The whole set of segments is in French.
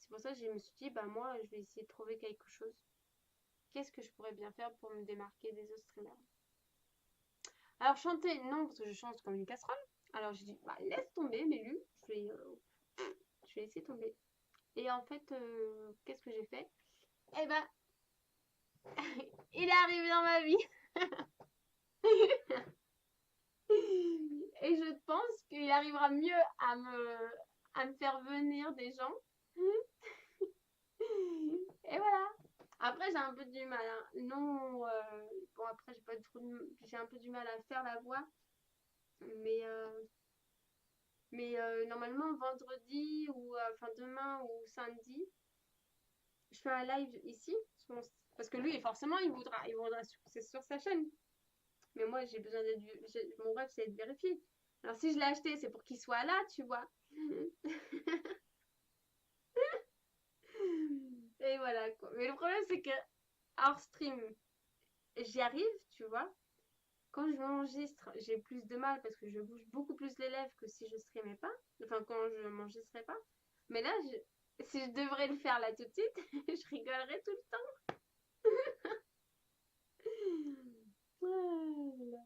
C'est pour ça que je me suis dit, bah moi, je vais essayer de trouver quelque chose. Qu'est-ce que je pourrais bien faire pour me démarquer des autres streamers? Alors chanter, non, parce que je chante comme une casserole. Alors j'ai dit, bah laisse tomber, Mélu, je vais laisser tomber. Et en fait, qu'est-ce que j'ai fait? Eh ben, il est arrivé dans ma vie. Et je pense qu'il arrivera mieux à me faire venir des gens. Et voilà. Après, j'ai un peu du mal, hein. Non, bon, après, j'ai pas trop j'ai un peu du mal à faire la voix. Mais, normalement, vendredi ou enfin demain ou samedi, je fais un live ici. Parce que lui, forcément, il voudra c'est sur sa chaîne. Mais moi, j'ai besoin d'être. Mon rêve, c'est d'être vérifié. Alors, si je l'ai acheté, c'est pour qu'il soit là, tu vois. Et voilà quoi. Mais le problème, c'est que hors stream, j'y arrive, tu vois. Quand je m'enregistre, j'ai plus de mal parce que je bouge beaucoup plus les lèvres que si je streamais pas. Enfin, quand je m'enregistrais pas. Mais là, si je devrais le faire là tout de suite, je rigolerais tout le temps. Voilà.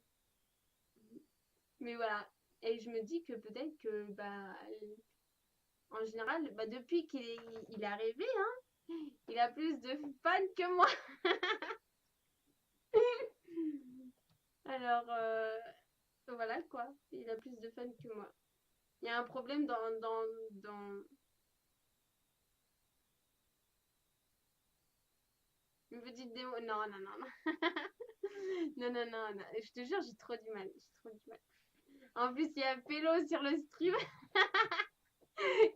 Mais voilà. Et je me dis que peut-être que, bah, en général, bah, depuis il est arrivé, hein, il a plus de fans que moi. Alors, voilà quoi. Il a plus de fans que moi. Il y a un problème dans une petite démo. Non, non, non, non. Non, non, non, non. Je te jure, j'ai trop du mal. J'ai trop du mal. En plus, il y a Pélo sur le stream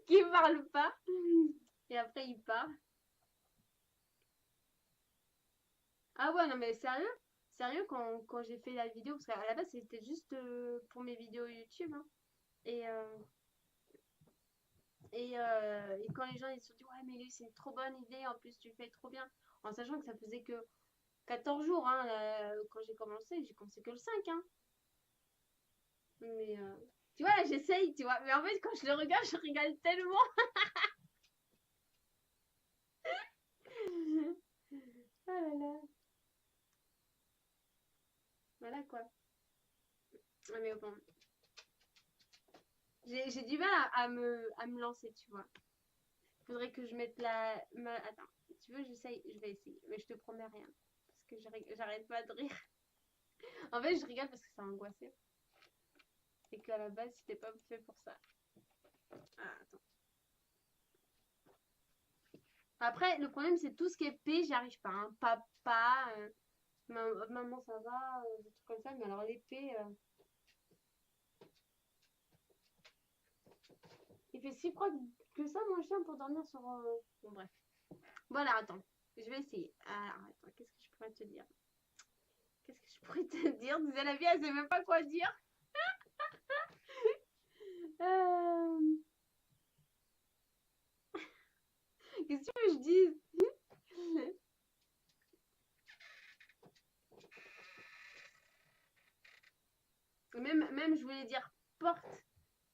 qui parle pas. Et après, il part. Ah ouais, non, mais sérieux? Sérieux, quand j'ai fait la vidéo, parce qu'à la base, c'était juste pour mes vidéos YouTube, hein. Et, et quand les gens ils se sont dit, ouais, mais lui, c'est une trop bonne idée, en plus, tu le fais trop bien. En sachant que ça faisait que 14 jours, hein, quand j'ai commencé que le 5, hein. Mais tu vois, là, j'essaye, tu vois. Mais en fait, quand je le regarde, je rigole tellement. Ah là là. Voilà quoi. Ah, mais bon, j'ai du mal à me lancer, tu vois. Faudrait que je mette Attends, si tu veux, je vais essayer. Mais je te promets rien. Parce que j'arrête pas de rire. En fait, je rigole parce que c'est angoissé. Et qu'à la base, c'était pas fait pour ça. Ah, attends. Après, le problème, c'est tout ce qui est P, j'y arrive pas, hein. Papa, maman, ça va, des trucs comme ça. Mais alors, les P, il fait si froid que ça, mon chien, pour dormir sur. Bon, bref. Voilà, attends. Je vais essayer. Alors, attends, qu'est-ce que je pourrais te dire? Qu'est-ce que je pourrais te dire? Disait la vie, elle sait même pas quoi dire. Euh, Qu'est-ce que tu veux que je dise? Même, je voulais dire porte.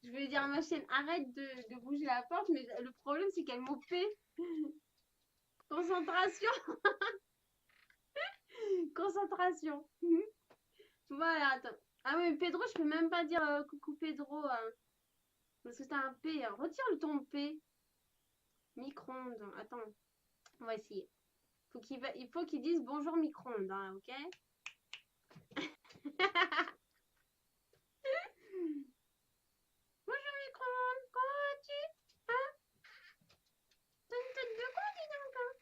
Je voulais dire à ma chienne, arrête de bouger la porte, mais le problème, c'est qu'elle m'opait. Concentration, concentration. Voilà, attends. Ah oui, Pedro, je peux même pas dire coucou Pedro, hein, parce que c'est un P, hein. Retire le ton P. Micro-ondes. Attends, on va essayer. Il faut qu'il dise bonjour micro-ondes, hein, ok? Bonjour micro-ondes, comment vas-tu? Hein? T'as une tête de con, dis donc, hein?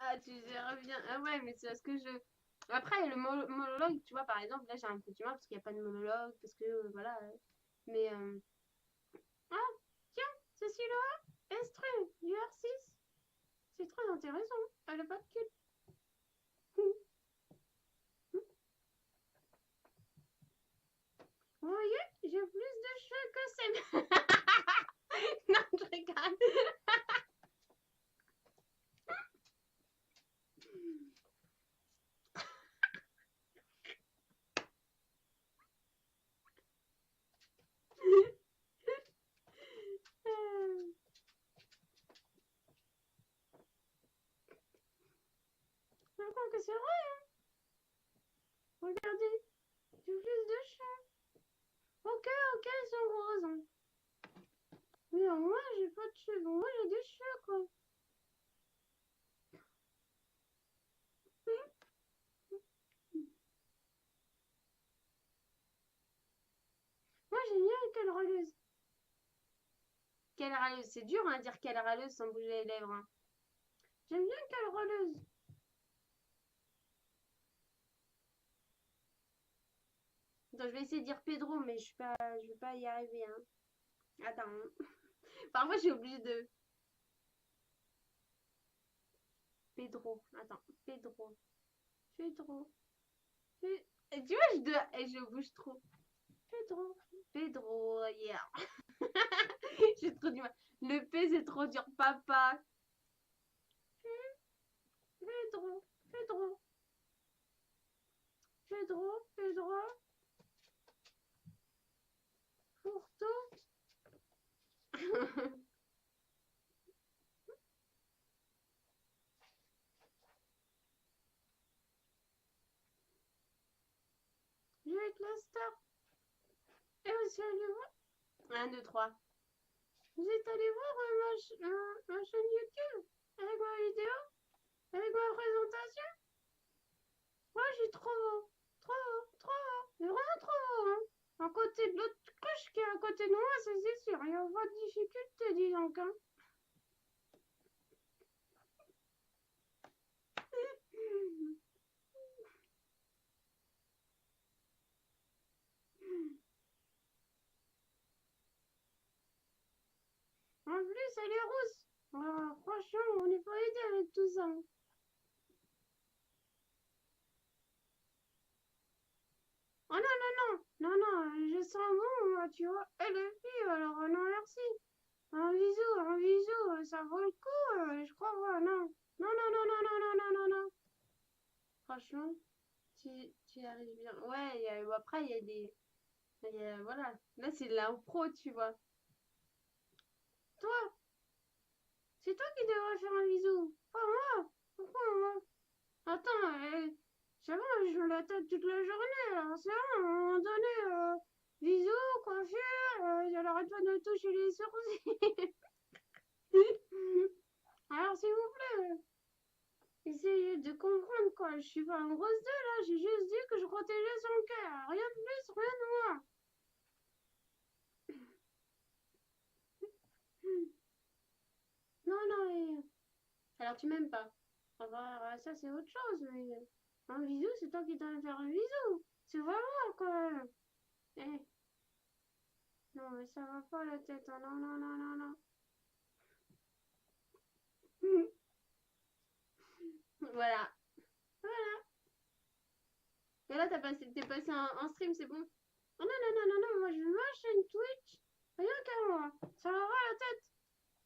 Ah, tu reviens. Ah ouais, mais c'est parce que je. Après, le monologue, tu vois, par exemple, là j'ai un peu du mal parce qu'il n'y a pas de monologue, parce que voilà. Mais. Ah, tiens, celui-là, Estru, du R6. C'est très intéressant. Elle a pas de cul. que c'est vrai, hein. Regardez, du plus de chats. Ok, ils sont roses, hein. Mais moi, j'ai pas de cheveux. Moi, j'ai des cheveux, quoi. Moi, j'aime bien les cales râleuses. Quelle râleuse, c'est dur à dire quelle râleuse sans bouger les lèvres, hein. J'aime bien quelle râleuse. Attends, je vais essayer de dire Pedro, mais je vais pas y arriver, hein. Attends, hein. Parfois, je suis obligée de... Pedro, attends, Pedro, Pedro, Et tu vois, je bouge trop. Pedro, Pedro, yeah. J'ai trop du mal. Le P, c'est trop dur. Papa. Pedro, Pedro, Pedro. Pourtant. Je vais être la star. Et aussi allé voir. 1, 2, 3. Vous êtes allé voir ma chaîne YouTube avec ma vidéo, avec ma présentation. Moi, je suis trop beau. Trop beau, trop beau. Mais vraiment trop beau, hein. À côté de l'autre couche qui est à côté de moi, c'est sûr. Il n'y a pas de difficulté, dis donc, hein. En plus, elle est rousse. Alors, franchement, on n'est pas aidé avec tout ça. Oh non, non, non. Non, non, je sens bon, moi, tu vois. Elle est fille, alors non, merci. Un bisou, ça vaut le coup, je crois, ouais, non. Non, non, non, non, non, non, non, non, non. Franchement, tu y arrives bien. Ouais, après, il y a des... voilà. Là, c'est de l'impro, tu vois. Toi, c'est toi qui devrais faire un bisou. Pas moi. Pourquoi moi? Attends, c'est bon, je joue la tête toute la journée, alors c'est bon, à un moment donné, bisous, coiffure, elle arrête pas de me toucher les sourcils. Alors, s'il vous plaît, essayez de comprendre, quoi. Je suis pas un grosse deux, là, j'ai juste dit que je protégeais son cœur. Rien de plus, rien de moins. Non, non, alors tu m'aimes pas. Enfin, ça, c'est autre chose, mais un bisou, c'est toi qui dois me faire un bisou. C'est vraiment, quoi. Eh, non, mais ça va pas la tête, hein. Non, non, non, non, non. Voilà. Voilà. Et là, t'es passé en stream, c'est bon. Oh non, non, non, non, non, moi je veux ma chaîne Twitch. Rien qu'à moi. Ça va la tête.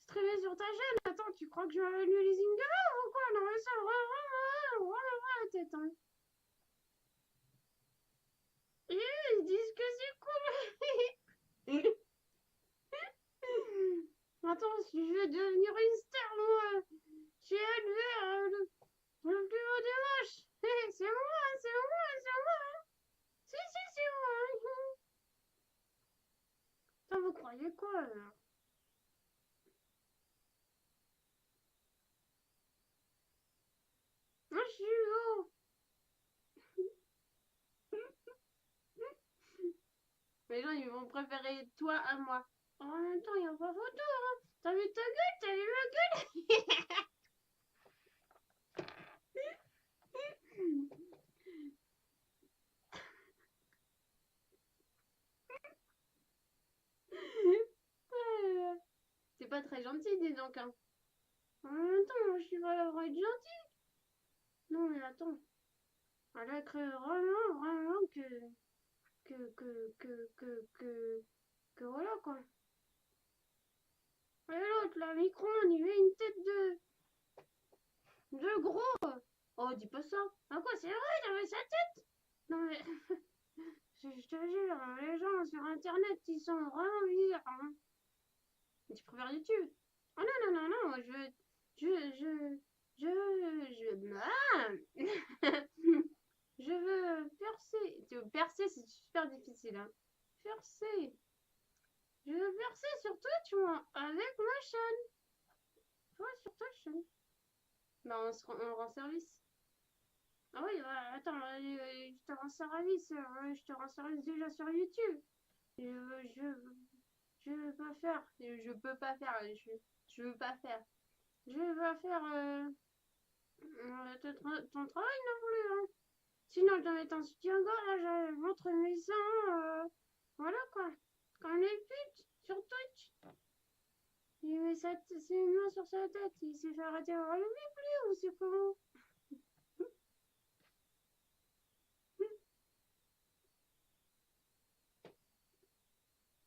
Streamer sur ta chaîne. Attends, tu crois que je vais le leasing de mort ou quoi? Non, mais ça, vraiment, vraiment pas la tête, hein. Et ils disent que c'est cool. Attends, si je veux devenir une star, moi, j'ai élevé le plus haut des moches. C'est moi, c'est moi, c'est moi. Si, si, c'est moi. Attends, vous croyez quoi, là? Moi, je suis haut. Les gens, ils vont préférer toi à moi. En même temps, il n'y a pas photo, hein. T'as vu ta gueule? T'as vu ma gueule? C'est pas très gentil, dis donc, hein. En même temps, moi, je suis pas là pour être gentil. Non, mais attends. Elle a cru vraiment, vraiment que voilà, quoi. Et l'autre, la micro-ondes, il met une tête de gros. Oh, dis pas ça. Ah quoi, c'est vrai, il avait sa tête. Non, mais je te jure, les gens sur Internet, ils sont vraiment bizarres, hein. Tu préfères YouTube? Oh non, non, non, non, moi, je... Ah je veux percer. Percer, c'est super difficile, hein. Percer. Je veux percer sur Twitch, moi, avec ma chaîne. Ouais, sur ta chaîne. Bah, on rend service. Ah oui, attends, je te rends service. Je te rends service déjà sur YouTube. Je veux pas faire. Je peux pas faire. Je veux pas faire. Je veux pas faire ton travail non plus, hein. Sinon, je dois mettre un soutien-gorge, là, je montre mes seins. Voilà quoi. Comme les putes sur Twitch. Il met ses mains sur sa tête. Il s'est fait arrêter par le bip ou c'est comment?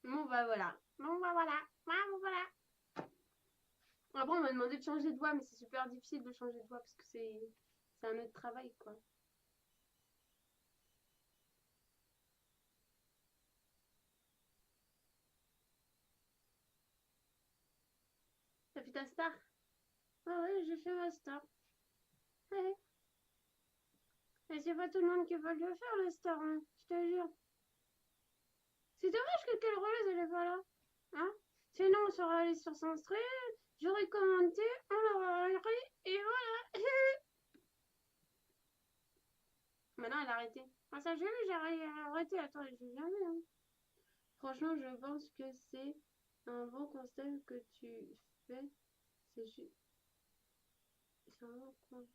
Bon bah voilà. Bon bah voilà. Bon voilà. Après, on m'a demandé de changer de voix, mais c'est super difficile de changer de voix parce que c'est un autre travail quoi. T'as fait ta star? Ah ouais, j'ai fait ma star. Ouais. Et c'est pas tout le monde qui va le faire, la star, hein, je te jure. C'est dommage que quelle Releuse elle est pas là. Hein? Sinon, on serait allé sur son stream, j'aurais commenté, on l'aurait ri, et voilà. Maintenant, elle a arrêté. Ah, ça, j'ai vu, j'ai arrêté. Attends, je vais jamais, hein. Franchement, je pense que c'est un bon constat que tu fais. C'est juste. C'est vraiment con.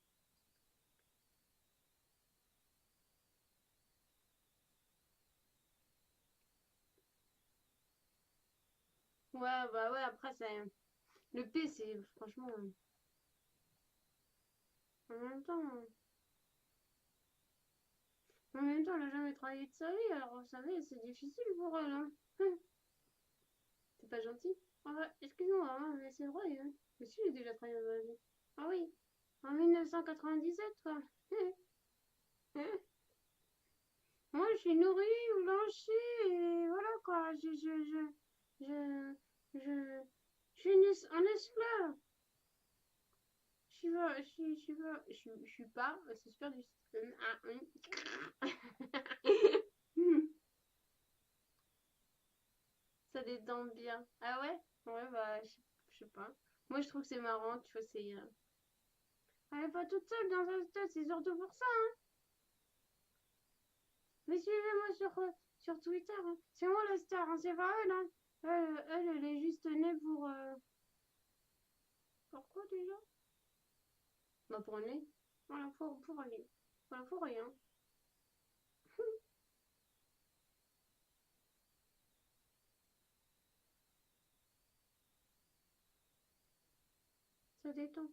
Ouais, bah ouais, après, ça. Le P, c'est franchement. En même temps. En même temps, elle a jamais travaillé de sa vie, alors vous savez, c'est difficile pour elle, hein. C'est pas gentil. Ah ouais, excuse-moi, hein, mais c'est vrai, hein. Mais si, j'ai déjà travaillé dans ma vie. Ah oui, en 1997, quoi. Moi, je suis nourrie, blanchie, et voilà, quoi. Je suis un esclave. Je suis pas, c'est super difficile. Ça détend bien. Ah ouais? Ouais, bah, je sais pas. Moi, je trouve que c'est marrant, tu vois, c'est. Elle est pas toute seule dans un stade, c'est surtout pour ça, hein. Mais suivez-moi sur Twitter, hein. C'est moi la star, hein, c'est pas elle, hein. Elle est juste née pour. Pourquoi déjà? Bah, pour nez. Voilà, pour aller. Voilà, pour rien. Ça détend.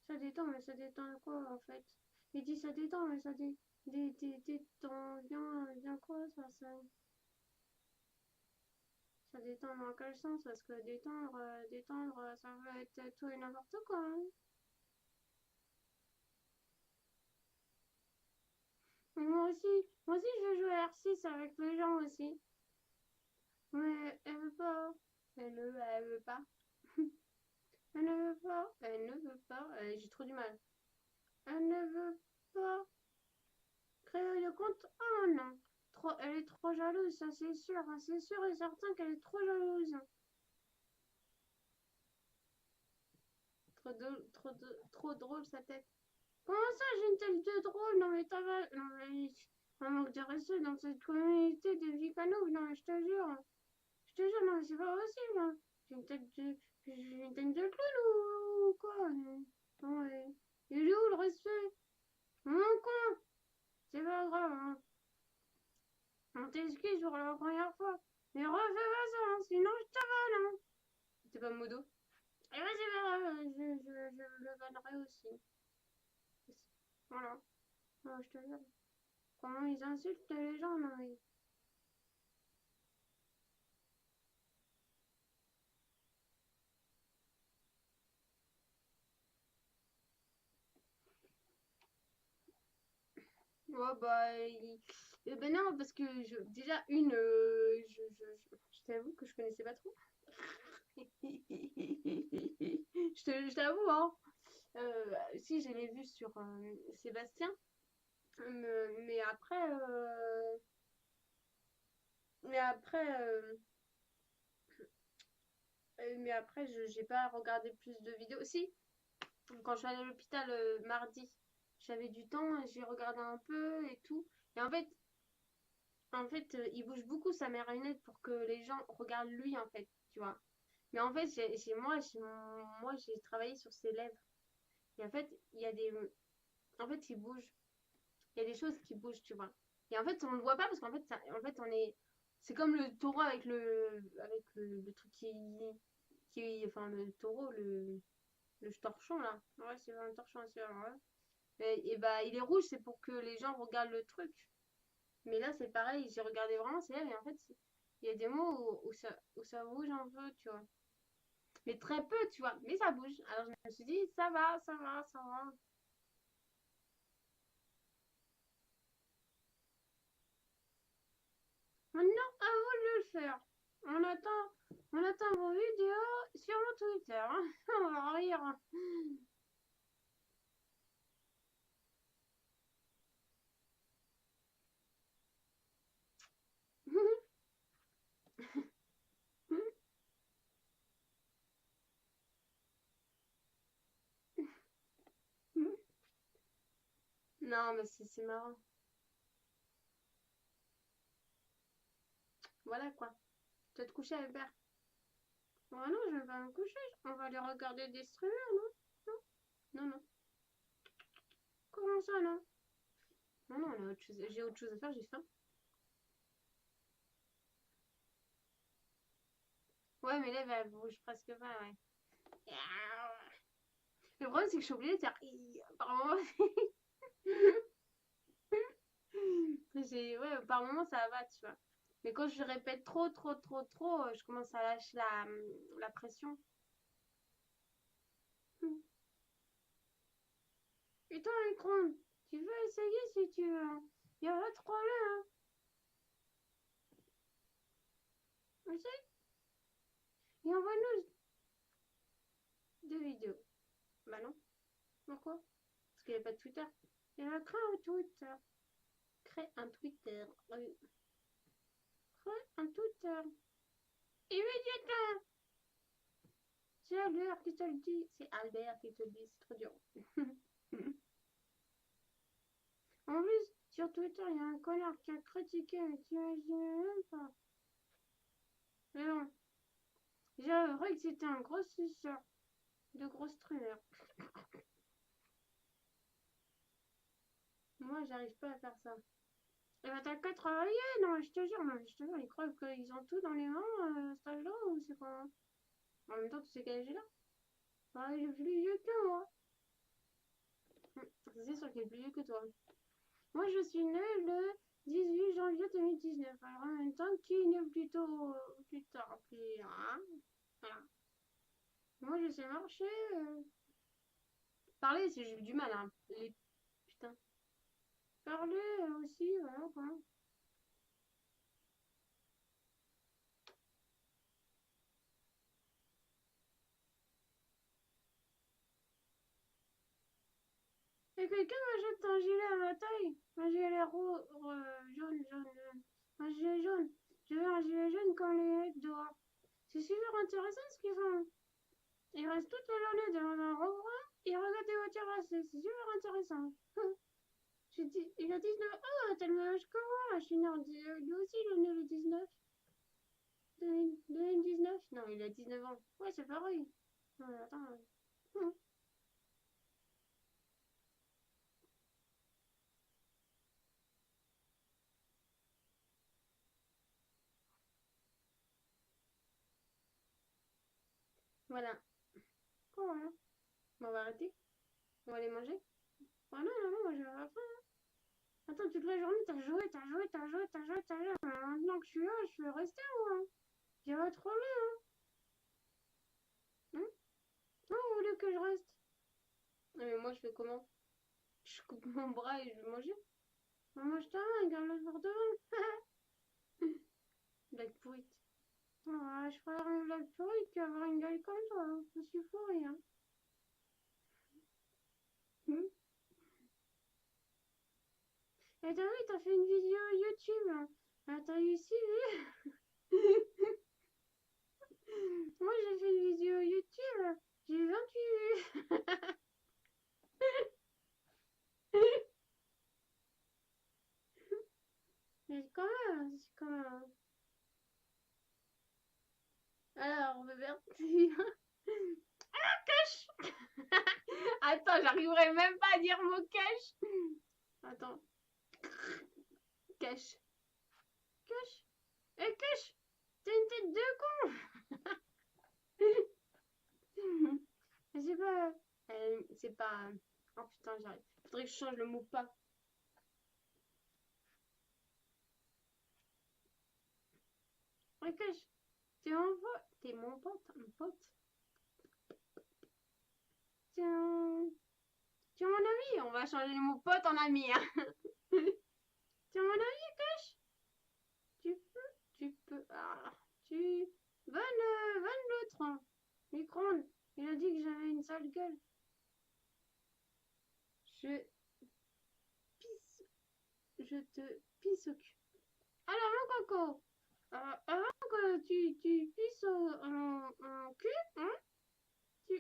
Ça détend, mais ça détend quoi, en fait? Il dit ça détend, mais détend bien quoi, ça détend dans quel sens? Parce que détendre, ça veut être tout et n'importe quoi, hein. Moi aussi, je veux jouer à R6 avec les gens aussi. Mais elle veut pas. Elle veut pas. Elle ne veut pas. Elle ne veut pas. J'ai trop du mal. Elle ne veut pas créer le compte. Oh non. Elle est trop jalouse, ça c'est sûr, hein. C'est sûr et certain qu'elle est trop jalouse. Trop drôle sa tête. Comment ça, j'ai une tête de drôle? Non mais t'as va. Non mais. Un manque de respect dans cette communauté de Vicano. Non mais je te jure. Je te jure, non mais c'est pas possible, hein. J'ai une tête de. J'ai une tête de clown ou quoi? Non, non mais. Il est où le respect? Mon con! C'est pas grave, hein. On t'excuse pour la première fois. Mais refais pas ça, hein, sinon je t'avale, hein. C'est pas modo. Et vas-y, c'est pas grave, je le bannerai aussi. Voilà. Je te jure. Comment ils insultent les gens, non mais. Ouais, bah. Ben non, parce que déjà, je t'avoue que je connaissais pas trop. Je t'avoue, hein. Si, je l'ai vu sur Sébastien. Mais après, mais après, j'ai pas regardé plus de vidéos. Si, quand je suis allée à l'hôpital mardi, j'avais du temps, j'ai regardé un peu et tout. Et il bouge beaucoup sa marionnette pour que les gens regardent lui, en fait, tu vois. Mais en fait, moi, j'ai travaillé sur ses lèvres. Et en fait, en fait, il bouge. Il y a des choses qui bougent, tu vois. Et en fait, on le voit pas parce qu'en fait, c'est comme le taureau avec le truc enfin, le taureau, le torchon, là. Ouais, c'est un torchon, c'est vrai. Ouais. Et bah, il est rouge, c'est pour que les gens regardent le truc. Mais là, c'est pareil, j'ai regardé vraiment c'est là, et en fait, il y a des mots où ça bouge un peu, tu vois. Mais très peu, tu vois. Mais ça bouge. Alors, je me suis dit, ça va, ça va, ça va. Maintenant, à vous de le faire. On attend vos vidéos sur mon Twitter, hein. On va rire. Non, mais c'est marrant. Voilà quoi. Tu vas te coucher avec Bert. Oh non, je vais pas me coucher. On va aller regarder des streamers, non? Non, non, non. Comment ça, non? Non, non, j'ai autre chose à faire, j'ai faim. Ouais, mais là, elle bouge presque pas, ouais. Le problème, c'est que je suis obligée de faire. Par moment, ouais, par moment, ça va, tu vois. Mais quand je répète trop, trop, trop, trop, je commence à lâcher la pression. Et toi, Micron, tu veux essayer si tu veux. Il y a pas de problème, hein. Tu sais, et envoie-nous deux vidéos. Bah non. Pourquoi? Parce qu'il n'y a pas de Twitter. Il y a crée un Twitter. Crée un Twitter. Crée un Twitter. Immédiatement. C'est Albert qui te le dit. C'est Albert qui te le dit. C'est trop dur. En plus, sur Twitter, il y a un connard qui a critiqué, mais tu imagines même pas. Mais bon, j'avouerais que c'était un gros suceur de gros streamer. Moi, j'arrive pas à faire ça. Et bah, t'as qu'à travailler, non, je te jure, ils croient qu'ils ont tout dans les mains, cet âge-là, ou c'est quoi? En même temps, tu sais quel âge il a? Ah, il est plus vieux que moi. C'est sûr qu'il est plus vieux que toi. Moi, je suis née le 18 janvier 2019. Alors, en même temps, qui est né plutôt plus tard, plus, hein? Voilà. Moi, je sais marcher. Parler, j'ai eu du mal, hein. Putain. Parler aussi, voilà, quoi. Et quelqu'un m'achète un gilet à ma taille. Un gilet jaune, jaune. Un gilet jaune. Je veux un gilet jaune quand les mecs dehors. C'est super intéressant ce qu'ils font. Ils restent toute la journée dans un rond-point. Ils regardent des voitures passer. C'est super intéressant. Il a 19 ans. Oh, t'as le même âge que moi. Je suis né lui aussi, il est né le 19. 2019. Non, il a 19 ans. Ouais, c'est pareil. Ouais, attends. Voilà. Oh, voilà. Bon, on va arrêter. On va aller manger. Oh non, non, non, moi j'ai pas faim. Attends, toute la journée, t'as joué, t'as joué, t'as joué, t'as joué, t'as joué. Maintenant que je suis là, je vais rester ou hein? J'ai pas trop là, hein? Non, vous voulez que je reste? Ah, mais moi, je fais comment? Je coupe mon bras et je vais manger. On mange ta main, garde le verre devant. Blague pourrite. Ah, je préfère une blague pourrite qu'avoir une gueule comme toi, hein. Je suis pourrie, hein. Et t'as vu, t'as fait une vidéo YouTube. Ah, t'as eu 6 vues. Moi, j'ai fait une vidéo YouTube. J'ai eu 28 vues. Mais quand même, c'est quand même. Alors, bébé, cache. Attends, j'arriverai même pas à dire mot cache. Attends, cache. Cache. Eh, cache. T'as une tête de con. Mais c'est pas. C'est pas. Oh putain, j'arrive. Faudrait que je change le mot pas. Ouais, cache. T'es mon pote. T'es mon pote. Mon pote. T'es un... T'es mon ami. On va changer le mot pote en ami. Hein. T'es mon ami, cache. Tu peux. Tu peux. Ah. Tu. Vanne l'autre. Micron. Il a dit que j'avais une sale gueule. Je pisse. Je te pisse au cul. Alors, mon coco. Avant que tu pisses en cul, hein, tu,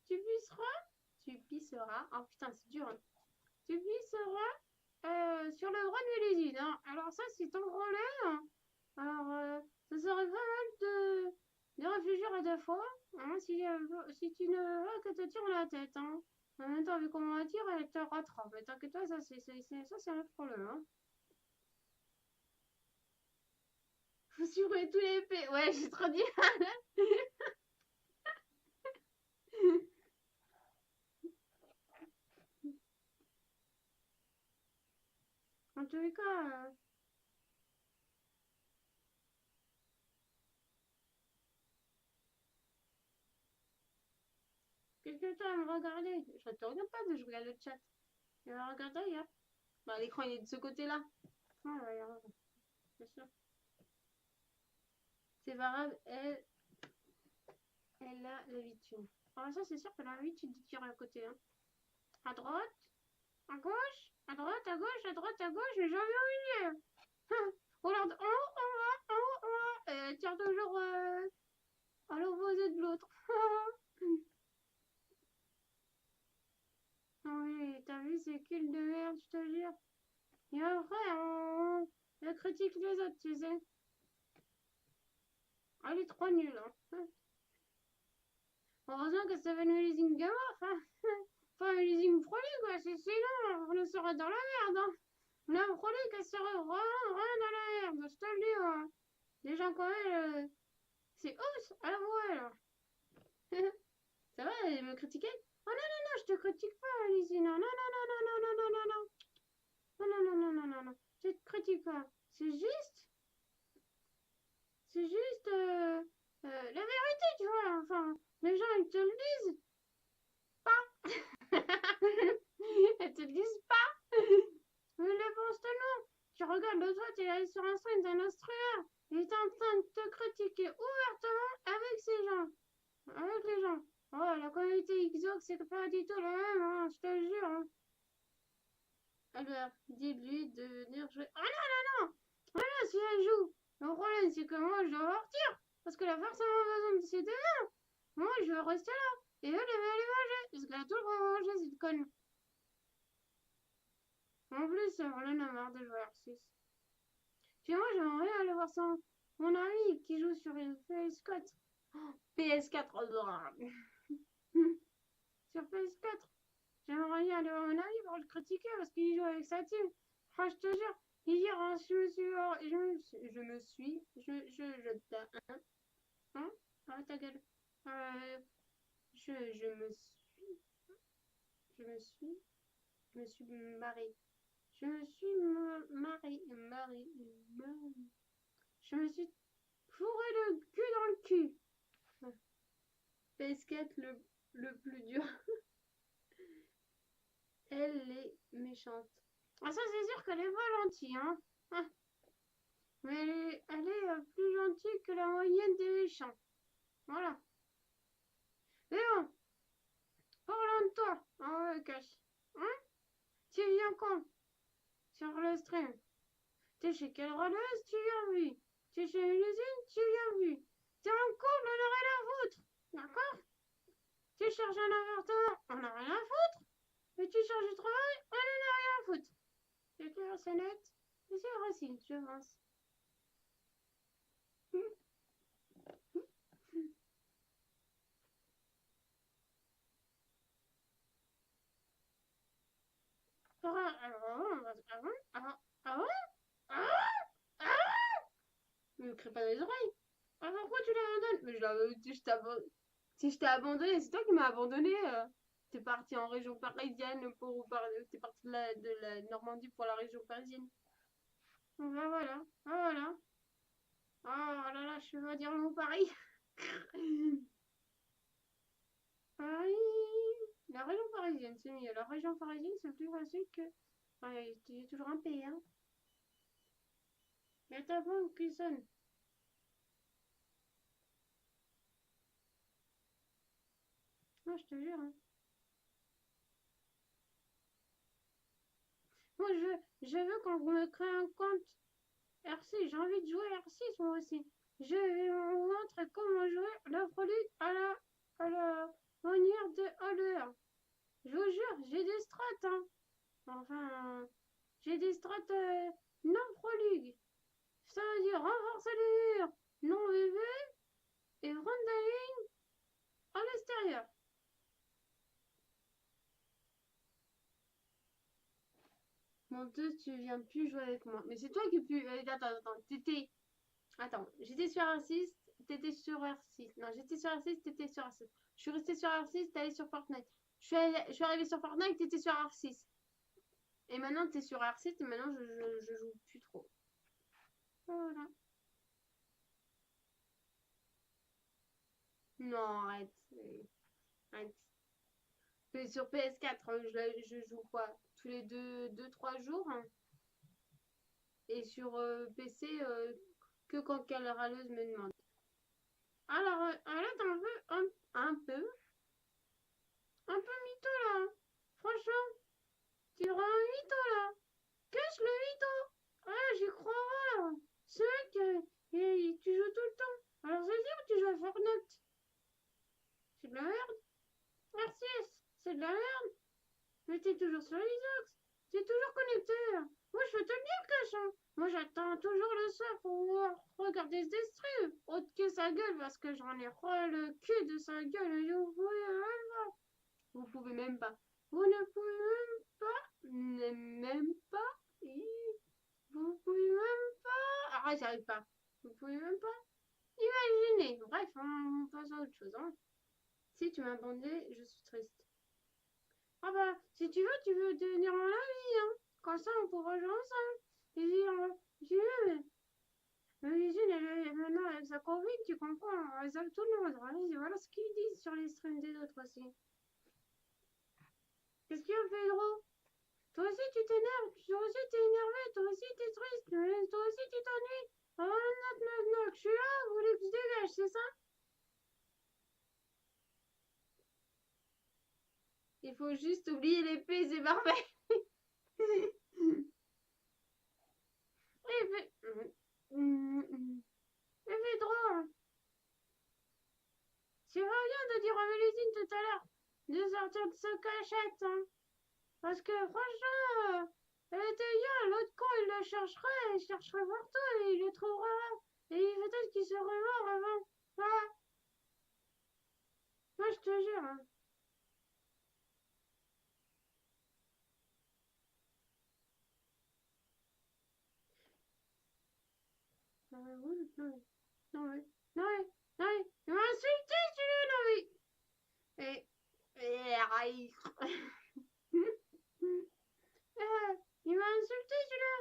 tu pisseras. Tu pisseras. Oh putain, c'est dur. Hein. Tu pisseras sur le bras de Mélusine. Hein. Alors, ça, c'est ton relais. Hein. Alors, ça serait pas mal de réfléchir à 2 fois. Hein, si tu ne veux que te tire la tête. Hein. En même temps, vu comment on la tire, elle te rattrape. Mais t'inquiète pas, ça, c'est un autre problème. Hein. Faut supprimer tous les P. Ouais, j'ai trop dit. En tous les cas, qu'est-ce que tu as à me regarder? Je te regarde pas, je regarde le chat. Tu vas regarder ailleurs. Bah, l'écran il est de ce côté-là. Ah, ouais, bien sûr. C'est pas grave, elle a l'habitude. Ah, ça, c'est sûr qu'elle a l'habitude de tirer à côté. Hein. À droite, à gauche, à droite, à gauche, à droite, à gauche, mais jamais au milieu. Regarde, en haut, en bas, en haut, en bas. Et elle tire toujours à l'opposé de l'autre. Ah oui, t'as vu ces kills de merde, je te jure. Et après, elle critique les autres, tu sais. Elle est trop nulle. Hein. Heureusement que ça va nous leasing gamin, enfin. Enfin, un leasing prolé, quoi. Sinon, on serait dans la merde. Hein. La prolé, qu'elle serait vraiment, vraiment dans la merde. Je te le dis. Hein. Les gens, quand même, c'est ouf, à la voix, là. Ça va, elle me critiquait? Oh non, non, non, je te critique pas, Lizzie. Non, non, non, non, non, non, non, non, non. Non, non, non, non, non, non, non. Je te critique pas. C'est juste la vérité, tu vois. Enfin, les gens, ils te le disent pas. Ils te le disent pas. Mais les pensent non. Tu regardes l'autre fois, tu es allé sur un stream d'un instructeur. Il est en train de te critiquer ouvertement avec ces gens. Avec les gens. Oh, la communauté Xbox, c'est pas du tout la même, hein, je te jure. Hein. Alors, dis-lui de venir jouer. Oh non, non, non! Voilà, si elle joue. Le problème, c'est que moi, je dois partir. Parce qu'elle a forcément besoin de ses deux mains. Moi, je veux rester là. Et elle, elle va aller manger. Parce qu'elle a tout le droit à manger, cette conne. En plus, on en a marre de jouer à R6. Puis moi, j'aimerais bien aller voir mon ami qui joue sur une PS4. Oh, PS4, adorable. Sur PS4. J'aimerais bien aller voir mon ami pour le critiquer parce qu'il joue avec sa team. Ah, je te jure, hier, hein, hein, ah, ta gueule. Euh, je me suis, je me suis, je me suis mariée. Je me suis je me suis fourré le cul dans le cul. PS4, le plus dur. Elle est méchante. Ah, ça, c'est sûr qu'elle est pas gentille, hein. Ah, mais elle est plus gentille que la moyenne des méchants. Voilà. Mais bon, parlons de toi. Ah ouais, cache. Hein? Tu viens quand? sur le stream. T'es chez quelle rôleuse, tu viens vu. T'es chez une usine, tu viens vu. T'es en couple, on n'a rien à foutre. D'accord? Tu cherches un appartement, on n'a rien à foutre. Et tu cherches du travail, on n'en a rien à foutre. C'est clair, c'est net. Et c'est facile, je pense. Mais me crie pas dans les oreilles. Ah, pourquoi tu l'abandonnes? Mais si je t'ai abandonné, c'est toi qui m'as abandonné. T'es parti en région parisienne t'es parti de la Normandie pour la région parisienne. Donc ben voilà, ah, voilà. Oh là là, je veux dire le mot Paris. Paris. La région parisienne, c'est mieux. La région parisienne, c'est plus facile que. Ouais, j'ai toujours un pays, hein. Mais ta femme qui sonne. Non, je te jure, hein. Moi, je veux qu'on me crée un compte R6. J'ai envie de jouer R6, moi aussi. Je vais vous montrer comment jouer la prolude à la manière de Holler. Je vous jure, j'ai des strats, hein. Enfin, j'ai des strats non prolugues. Ça veut dire renforcer les murs, non VV et rondine à l'extérieur. Mon Dieu, tu viens plus jouer avec moi. Mais c'est toi qui plus. Attends. Attends, j'étais sur R6, t'étais sur R6. Non, j'étais sur R6, t'étais sur R6. Je suis restée sur R6, t'es allé sur Fortnite. Je suis arrivée sur Fortnite, t'étais sur R6. Et maintenant, t'es sur R6 et maintenant, je joue plus trop. Voilà. Non, arrête. Arrête. Et sur PS4, je joue quoi? Tous les 2-3 jours, hein. Et sur PC, que quand quelle râleuse me demande. Alors, arrête un peu mytho là. Franchement, tu rends un mytho là. Cache le mytho. Ah, j'y crois pas. C'est vrai que tu joues tout le temps. Alors, c'est dire que tu joues à Fortnite. C'est de la merde. RTS, c'est de la merde. Mais t'es toujours sur Xbox. T'es toujours connecté. Moi, je peux te le dire, cache, hein. Moi, j'attends toujours le soir pour pouvoir regarder ce stream. Autre que sa gueule, parce que j'en ai ras le cul de sa gueule. Et vous pouvez même pas. Vous ne pouvez même pas. Même pas. Vous pouvez même pas. Ah, j'arrive pas. Vous pouvez même pas. Imaginez. Bref, on passe à autre chose, hein. Si tu m'as abandonné, je suis triste. Ah bah, si tu veux devenir mon ami, hein. Comme ça, on pourra jouer ensemble. Et j'ai vu, mais l'usine, elle est maintenant avec sa Covid, tu comprends. Elle zappe tout le monde. Voilà ce qu'ils disent sur les streams des autres aussi. Qu'est-ce qu'il y a, Pedro? Toi aussi, tu t'énerves. Toi aussi, t'es énervé. Toi aussi, t'es triste. Toi aussi, tu t'ennuies. Ah, non, je suis là. Vous voulez que je dégage, c'est ça? Il faut juste oublier l'épée, c'est parfait. Mais Pedro, c'est pas bien de dire à Mélusine tout à l'heure de sortir de sa cachette, hein. Parce que franchement, elle était bien, l'autre con il chercherait partout et il le trouvera. Et peut-être qu'il serait mort avant. Ah, moi je te jure, hein. Oui, non, non, non, non, il m'a insulté celui-là, non, mais. Aïe. Il m'a insulté celui-là.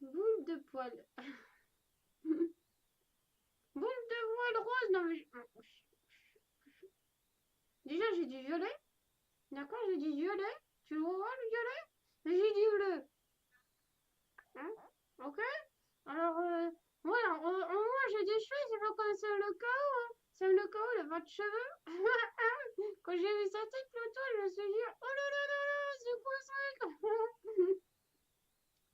Boule de poil. Boule de voile rose, non mais. Déjà j'ai dit violet. D'accord, j'ai dit violet. Tu le vois le violet? Mais j'ai dit bleu. Hein? Ok? Alors, moi j'ai des cheveux, c'est pas comme ça le chaos, hein. C'est le chaos, il a pas de cheveux. Quand j'ai vu sa tête l'auto, je me suis dit, oh là là là là, c'est quoi ça?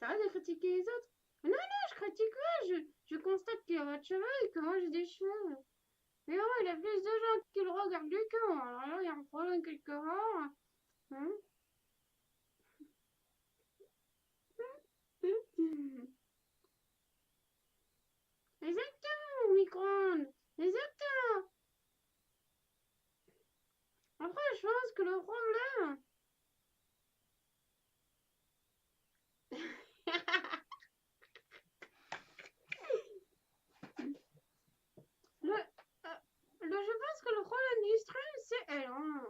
T'arrêtes de critiquer les autres. Mais non, non, je critique pas, je constate qu'il a pas de cheveux et que moi j'ai des cheveux. Mais non, il y a plus de gens qui le regardent que moi. Alors là, il y a un problème quelque part. Hein. Exactement, au micro-ondes. Exactement. Après, je pense que le problème. le, je pense que le problème du stream, c'est elle. Hein.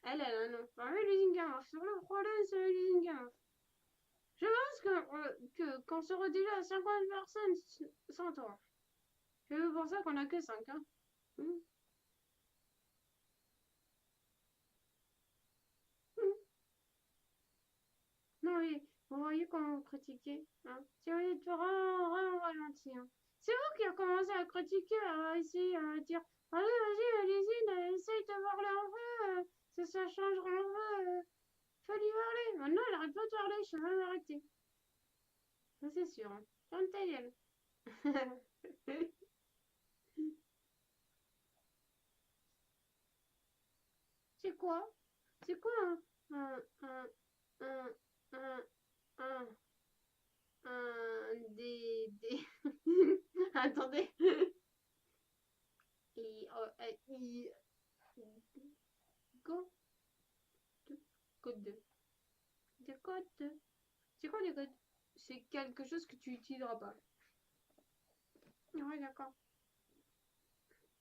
Elle, non. Enfin, l'usine Gamoff. Le problème, c'est l'usine Gamoff. Je pense que quand on sera déjà à 50 personnes, sans toi. C'est pour ça qu'on a que 5. Hein. Mm. Mm. Non, mais vous voyez comment vous critiquez. Hein. Si vous êtes vraiment, vraiment ralenti. Hein. C'est vous qui avez commencé à critiquer, à essayer à dire allez, vas-y, allez-y, essaye de parler un peu. Ça changera un peu. Fallait parler. Maintenant, elle arrête pas de parler, je sais même arrêter. Ça, c'est sûr. Hein. Ferme ta gueule. C'est quoi? C'est quoi un, un, un, des... Attendez. Et, go, code 2. Des codes. C'est quoi des codes? C'est quelque chose que tu utiliseras pas. Ouais, d'accord.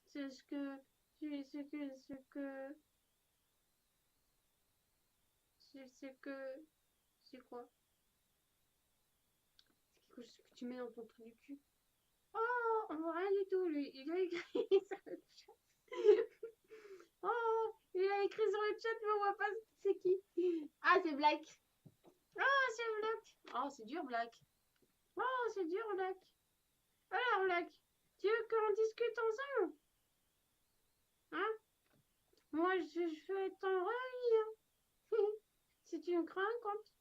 C'est ce que... C'est ce que... C'est ce que... C'est quoi? C'est quelque chose que tu mets dans ton trou du cul. Oh, on voit rien du tout, lui. Il a écrit sur le chat. Oh, il a écrit sur le chat, mais on voit pas c'est qui. Ah, c'est Black. Oh, c'est Black. Oh, c'est dur, Black. Oh, c'est dur, Black. Alors, Black, tu veux qu'on discute ensemble? Hein? Moi, je vais t'en revenir. Si tu me crains, compte.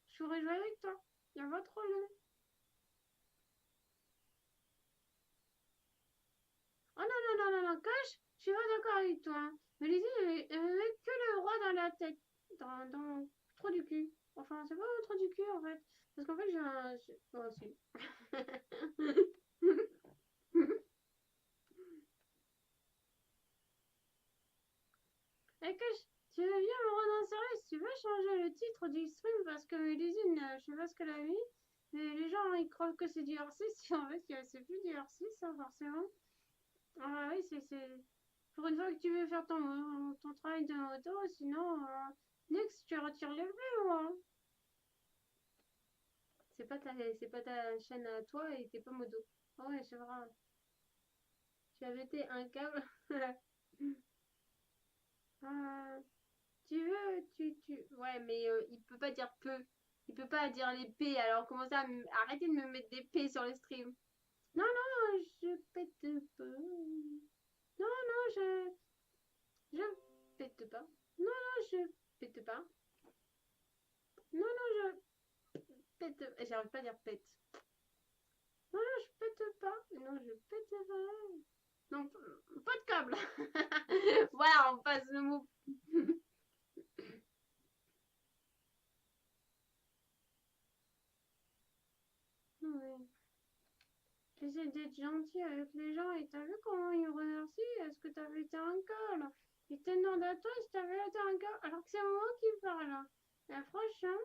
Je pourrais jouer avec toi. Y'a pas de problème. Oh non, non, non, non, non, cache. Je suis pas d'accord avec toi. Hein. Mais Lizzie, elle avait que le roi dans la tête. Dans le trou du cul. Enfin, c'est pas le trou du cul, en fait. Parce qu'en fait, j'ai un... Oh, si. Et que tu veux bien me rendre sérieux si tu veux changer le titre du stream parce que l'usine, je sais pas ce qu'elle a mis. Mais les gens ils croient que c'est du hors-6, en fait c'est plus du hors-6 hein, forcément. Ah oui, c'est. Pour une fois que tu veux faire ton travail de moto, sinon, next, tu retires les vues, moi. C'est pas ta chaîne à toi et t'es pas modo. Ah ouais, c'est vrai. Tu as pété un câble. Ah, tu veux, Ouais, mais il peut pas dire peu. Il peut pas dire les P, alors comment ça, arrêtez de me mettre des P sur les streams. Non, non, je pète pas. Non, non, je pète pas. Non, non, je pète pas. Non, non, je pète. J'arrive pas à dire pète. Non, non, je pète pas. Non, je pète pas. Non, pas de câble. Voilà, on passe le mot. Ouais. J'essaie d'être gentil avec les gens et t'as vu comment ils me remercient? Est-ce que t'avais été un cas là? Ils te demandent à toi si t'avais été un cas alors que c'est moi qui parle. Et franchement,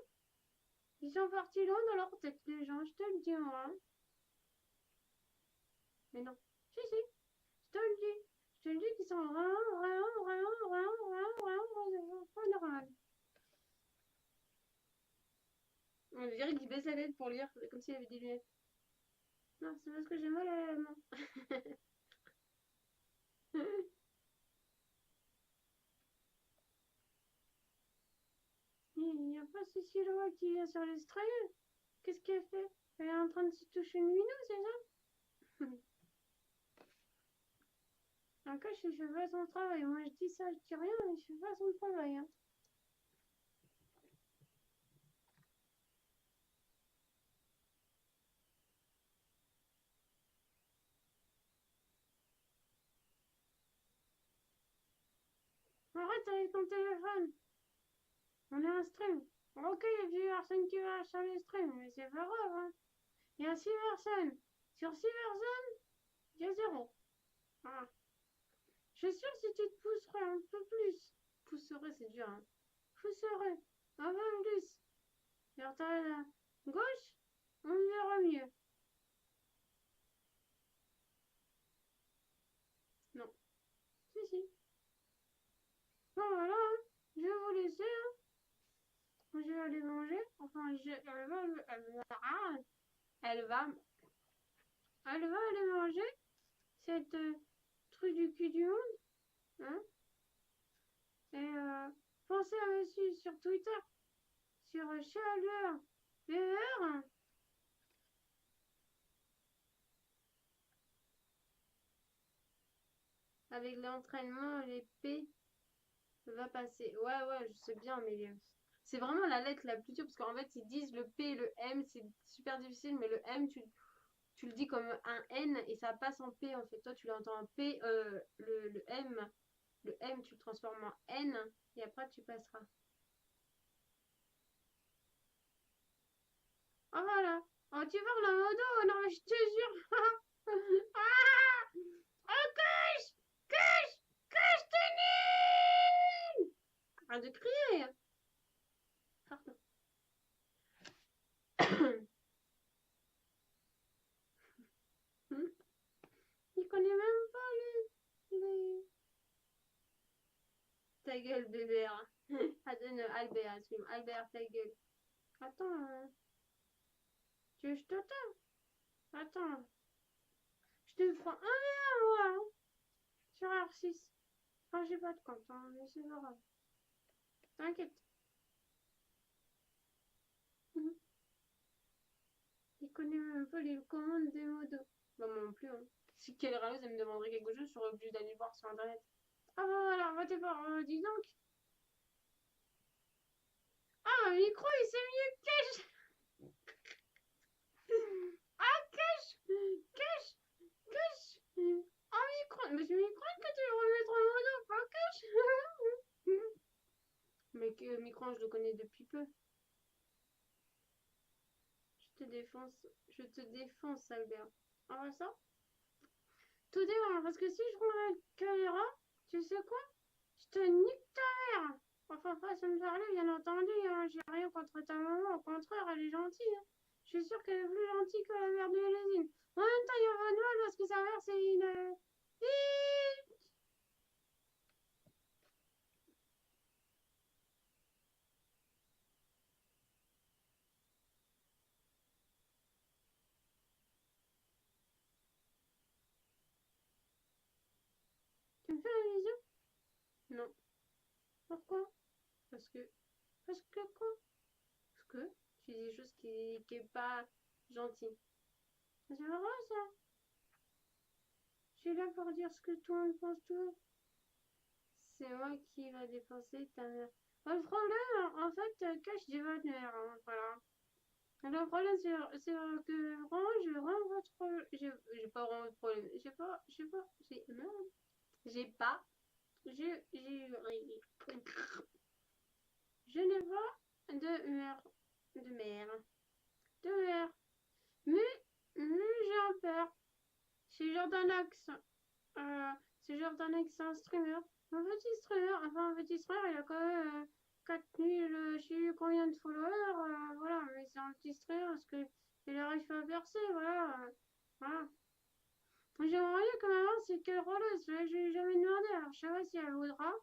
ils sont partis loin dans leur tête, les gens, je te le dis, moi. Hein. Mais non. Si, si, je te le dis. Je te le dis qu'ils sont vraiment, vraiment, vraiment, vraiment, vraiment, vraiment, pas normal. On dirait qu'il baisse la tête pour lire, comme s'il avait des lunettes. Non, c'est parce que j'ai mal à la main. Il n'y a pas Cécile qui vient sur les streams. Qu'est-ce qu'elle fait? Elle est en train de se toucher une minou, c'est ça? Encore, je fais pas son travail. Moi, je dis ça, je dis rien, mais je fais pas son travail. Hein. arrête avec ton téléphone. On est en stream. Ok, il y a plus personne qui va sur le stream, mais c'est pas grave, hein. Il y a 6 personnes. Sur 6 personnes, il y a 0. Ah. Je suis sûre si tu te pousserais un peu plus. Pousserais, c'est dur, hein. Pousserais un peu plus. Vers ta gauche, on verra mieux. Non. Si, si. Bon, voilà, hein. Je vais vous laisser, hein. Je vais aller manger. Enfin, elle va, elle va aller manger cette truc du cul du monde, hein. Et pensez à me suivre sur Twitter, sur Chaleur VR. Avec l'entraînement, l'épée va passer. Ouais, ouais, je sais bien, mais c'est vraiment la lettre la plus dure parce qu'en fait, ils disent le P et le M, c'est super difficile, mais le M, tu le dis comme un N et ça passe en P en fait. Toi, tu l'entends en P, le M, tu le transformes en N et après, tu passeras. Oh voilà. Oh, tu parles en modo? Non, mais je te jure. Ah! Oh, cache! Cache! Cache, t'es nul! Arrête de crier. Pardon. Il connaît même pas les... Ta gueule, bébé. Attends, Albert, excuse-moi. Albert, ta gueule. Attends, tu veux que je te tape? Attends. Je te prends un verre, moi, hein, sur R6. Enfin, j'ai pas de compte, hein, mais c'est pas grave. T'inquiète. Il connaît même pas les commandes des modos. Bah, moi non plus, hein. Si quelle râleuse, elle me demanderait quelque chose, je serais obligée d'aller voir sur internet. Ah bah voilà, va te voir, dis donc. Ah, un micro, il s'est mieux cache. Ah, cache, cache, cache. Un micro, mais c'est micro que tu veux remettre en modo, pas cache. Mais que micro, je le connais depuis peu. Je te défonce, Albert. Ah bah ça, tout dépend, parce que si je prends la caméra, tu sais quoi? Je te nique ta mère. Enfin, façon de parler, bien entendu, hein. J'ai rien contre ta maman, au contraire, elle est gentille, hein. Je suis sûre qu'elle est plus gentille que la mère de Hélène. En même temps, il y a pas de mal parce que sa mère, c'est une... Tu me fais un bisou? Non. Pourquoi? Parce que... Parce que quoi? Parce que tu dis des choses qui est pas gentil. C'est vrai, ça. Je suis là pour dire ce que tout le monde pense tout. C'est moi qui va dépenser ta mère. Le problème, en fait, cache des bonheur, hein, voilà. Le problème, c'est que vraiment, j'ai vraiment pas trop. J'ai pas vraiment de problème. Merde. J'ai pas. Je n'ai pas de mère. De mère. Mais j'ai un père. C'est genre d'un axe. Euh, c'est genre d'un ex, un streamer. Un petit streamer, il a quand même 4000, je sais plus combien de followers, voilà, mais c'est un petit streamer parce que il arrive pas à percer, voilà. Voilà. J'aimerais bien que ma maman, c'est quelle rôleuse, je lui ai jamais demandé, alors je sais pas si elle voudra.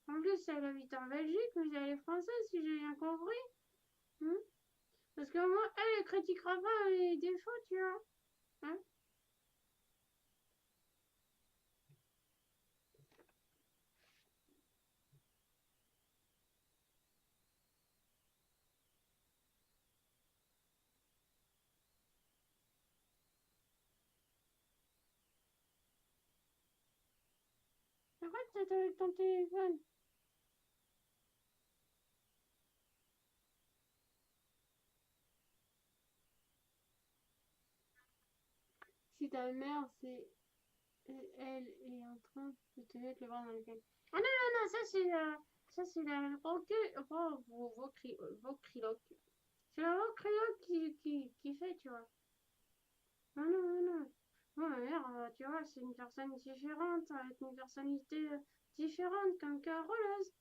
En plus, elle habite en Belgique, mais elle est française, si j'ai bien compris. Hmm. Parce que moi, elle critiquera pas les défauts, tu vois. Hein. Arrête d'être avec ton téléphone. Si ta mère, c'est elle est en train de te mettre le bras dans le gueule. Oh non, non, non, ça c'est la ventriloque. C'est la ventriloque qui fait, tu vois. Non, non, non, non. Moi, ma mère, tu vois, c'est une personne différente, avec une personnalité différente qu'un Caroleuse.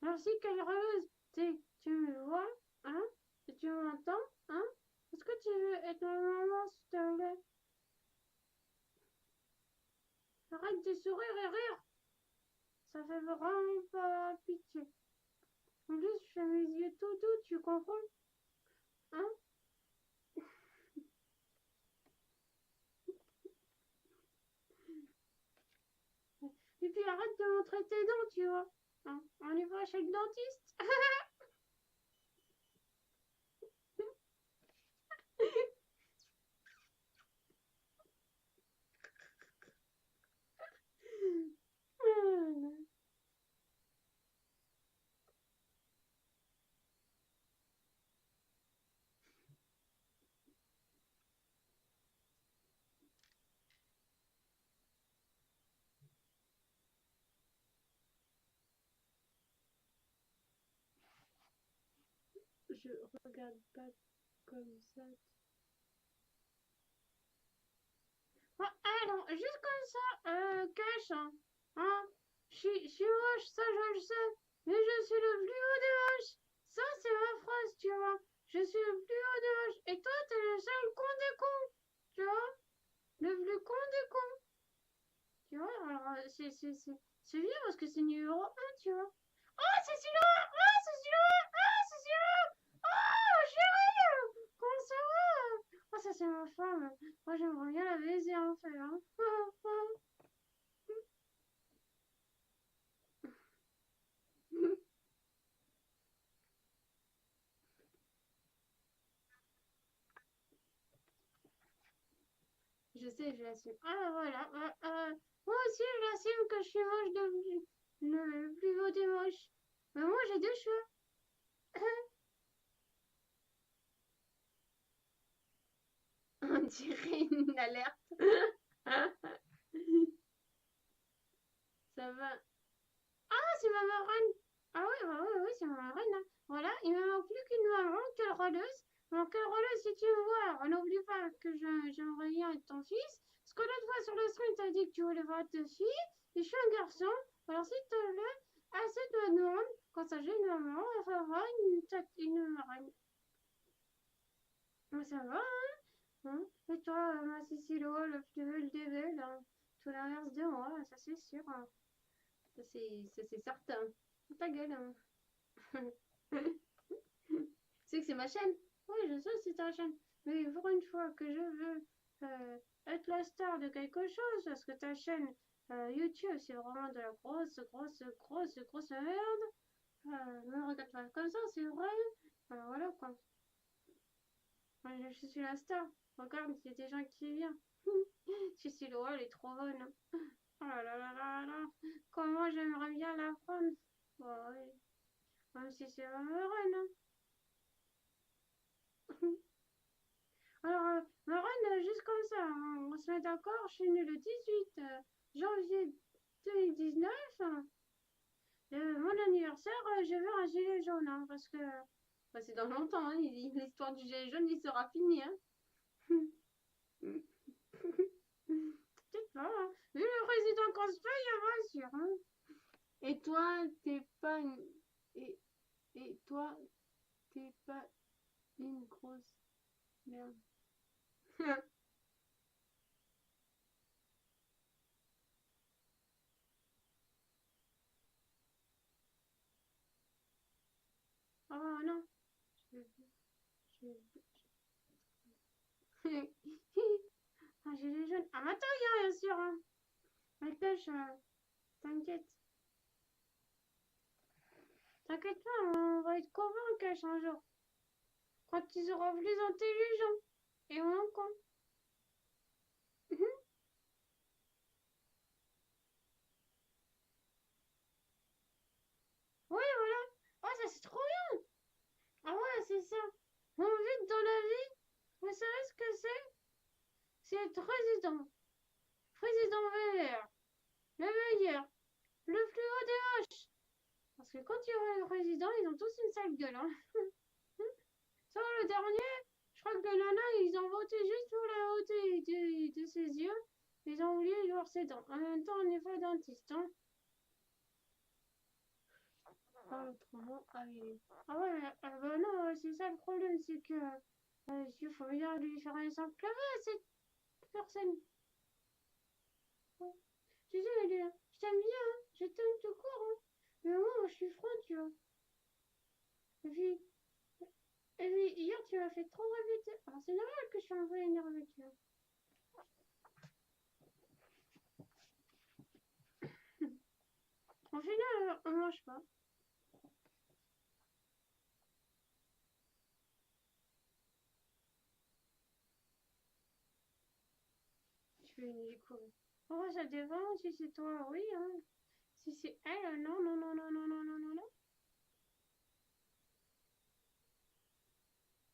Alors si Caroleuse, tu me vois, hein? Et tu m'entends, hein? Est-ce que tu veux être ma maman, s'il te plaît? Arrête de sourire et rire. Ça fait vraiment pas pitié. En plus, je fais mes yeux tout doux, tu comprends? Hein? Et puis arrête de montrer tes dents, tu vois. Hein? On y va chez le dentiste. Je regarde pas comme ça. Ah, alors, juste comme ça, cache, hein. Je suis moche, ça je le sais. Mais je suis le plus haut des moches. Ça, c'est ma phrase, tu vois. Je suis le plus haut des moches. Et toi, t'es le seul con des cons. Tu vois? Le plus con des cons. Tu vois? Alors, c'est bien parce que c'est numéro un, tu vois. Oh, c'est celui-là! Oh, c'est celui-là! Oh, c'est celui-là! Oh, chérie! Comment ça va? Oh, ça, c'est ma femme. Moi, j'aimerais bien la baiser, en fait, hein. Je sais, je l'assume. Ah, voilà. Moi aussi, je l'assume que je suis moche de le plus beau des moches. Mais moi, j'ai deux cheveux. On dirait une alerte. Ça va. Ah, c'est ma marraine. Ah oui, bah oui, oui, c'est ma marraine, hein. Voilà, il me manque plus qu'une maman, quelle rôleuse. Bon, quelle rôleuse, si tu me vois, alors n'oublie pas que j'aimerais bien être ton fils. Parce que l'autre fois sur le stream, t'as dit que tu voulais voir deux filles. Et je suis un garçon. Alors s'il te plaît, assez de ma demande. Quand ça, j'ai une maman, il va avoir une marraine. Mais ça va, hein? Hein. Et toi, ma Cicilo, le plus belle des belles, hein, tout l'inverse de moi, ça c'est sûr, hein. Ça c'est certain. Ta gueule, hein. Tu sais que c'est ma chaîne? Oui, je sais, c'est ta chaîne. Mais pour une fois que je veux être la star de quelque chose, parce que ta chaîne YouTube, c'est vraiment de la grosse merde. Ne me regarde pas comme ça, c'est vrai. Voilà quoi. Moi, je suis la star. Regarde, il y a des gens qui viennent. Je suis Laura, elle est trop bonne, hein. Oh là là là là là. Comment j'aimerais bien la prendre. Bah oui. Même si c'est ma marraine, hein. Alors, Marraine, juste comme ça, hein, on se met d'accord, je suis née le 18 janvier 2019. Mon anniversaire, je veux un gilet jaune, hein, parce que bah, c'est dans longtemps, hein, l'histoire du gilet jaune, il sera fini. Hein. Peut-être pas, hein. Vu le président qu'on se fait, il y a pas sûr. Hein. Et toi, t'es pas une... Et, et toi, t'es pas une grosse merde. Oh non. Je, je, un gilet jaune. Ah, mais attends, il y a bien sûr. Hein. Mais pêche, t'inquiète. T'inquiète pas, on va être copains, Cash, un jour. Quand tu seras plus intelligent et moins con. Oui, voilà. Oh, ça c'est trop bien. Ah ouais, c'est ça. savez ce que c'est? C'est être président. Président vert. Le meilleur. Le plus haut des roches. Parce que quand il y aura le président, ils ont tous une sale gueule. Hein. Sauf le dernier, je crois que le nana, ils ont voté juste pour la hauteur de ses yeux. Ils ont oublié de voir ses dents. En même temps, on n'est pas dentiste. Hein. Ah, autrement, ah oui. Ah ouais, bah non, c'est ça le problème, c'est que il faut bien lui faire un simple clavier à cette personne. Ouais. Tu sais, je t'aime bien, hein. Je t'aime tout court. Hein. Mais moi, je suis froide, tu vois. Et puis, et puis hier, tu m'as fait trop répéter. Alors, c'est normal que je suis un peu énervée, tu vois. Au final, on mange pas. Je fais du coup. Oh, ça dépend si c'est toi, oui, hein. Si c'est elle, non, non, non, non, non, non, non, non, non.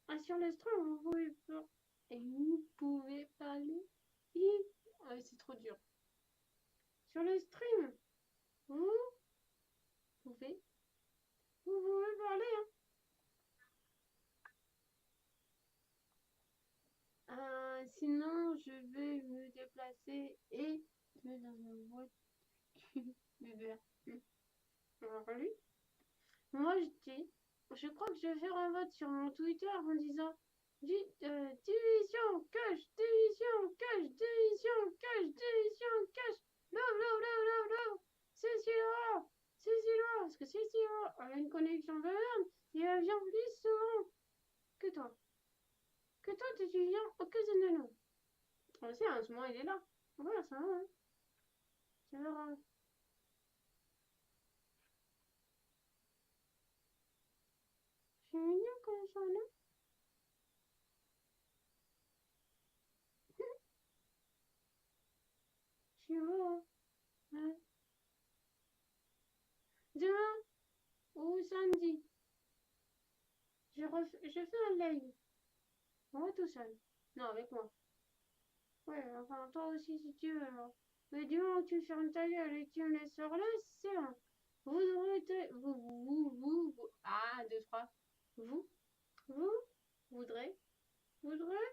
Ah, sur le stream, vous pouvez pas. Et vous pouvez parler. Ah, c'est trop dur. Sur le stream, vous pouvez. Vous pouvez parler, hein. Sinon, je vais me déplacer et me dans une voiture de verre. Alors lui, moi je dis, je crois que je vais faire un vote sur mon Twitter en disant division, cash, division, cash, division, cash, division, cash, love, love, love, love, love, c'est celui-là, parce que c'est celui-là a une connexion de merde et elle vient plus souvent que toi. Que toi, tu viens occasionnellement. Aussi, en ce moment, il est là. Voilà, ça va, hein. Tu verras. C'est mignon comme ça, non? C'est beau, hein. Ouais. Demain ou samedi, je fais un live. Moi tout seul. Non, avec moi. Ouais, enfin, toi aussi si tu veux. Alors. Mais du moment que tu fermes ta gueule et que tu me laisses sur là, c'est bon. Vous aurez été. Vous. Ah, deux, trois. Vous, vous, voudrez, voudrez,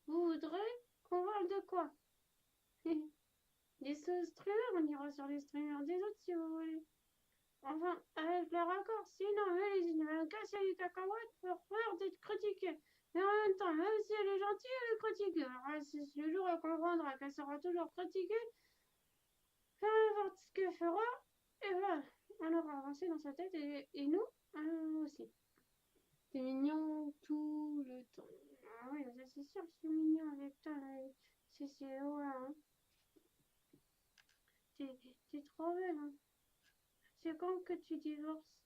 vous voudrez qu'on parle de quoi? Des streamers, on ira sur les streamers des autres si vous voulez. Enfin, avec leur accord, sinon, eux, ils veulent casser les cacahuètes pour peur d'être critiqués. Mais en même temps, même si elle est gentille, elle est critiquée. Alors, si le jour elle comprendra qu'elle sera toujours critiquée, peu importe ce qu'elle fera, et voilà, on aura avancé dans sa tête et nous aussi. T'es mignon tout le temps. Ah oui, ça c'est sûr que je suis mignon avec toi. C'est ouais, hein. T'es trop belle, hein. C'est quand que tu divorces?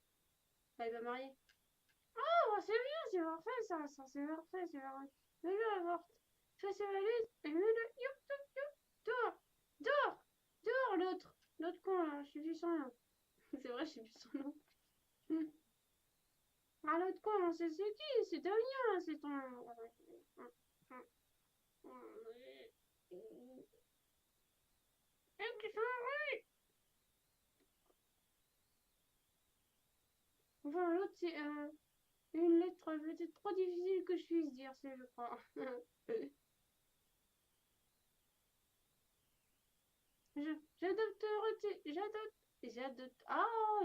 Elle va marier. Oh, c'est bien, c'est parfait ça c'est parfait, c'est parfait. Mets-le à porte. Fais ses valises et mets-le. Youp, youp, youp. Dehors, dehors, dehors l'autre. L'autre con là, je sais plus son nom. C'est vrai, je sais plus son nom. Ah, l'autre con, c'est qui? C'est Damien, c'est ton. Enfin, l'autre, c'est une lettre peut-être trop difficile que je puisse dire, c'est je crois. J'adopterai.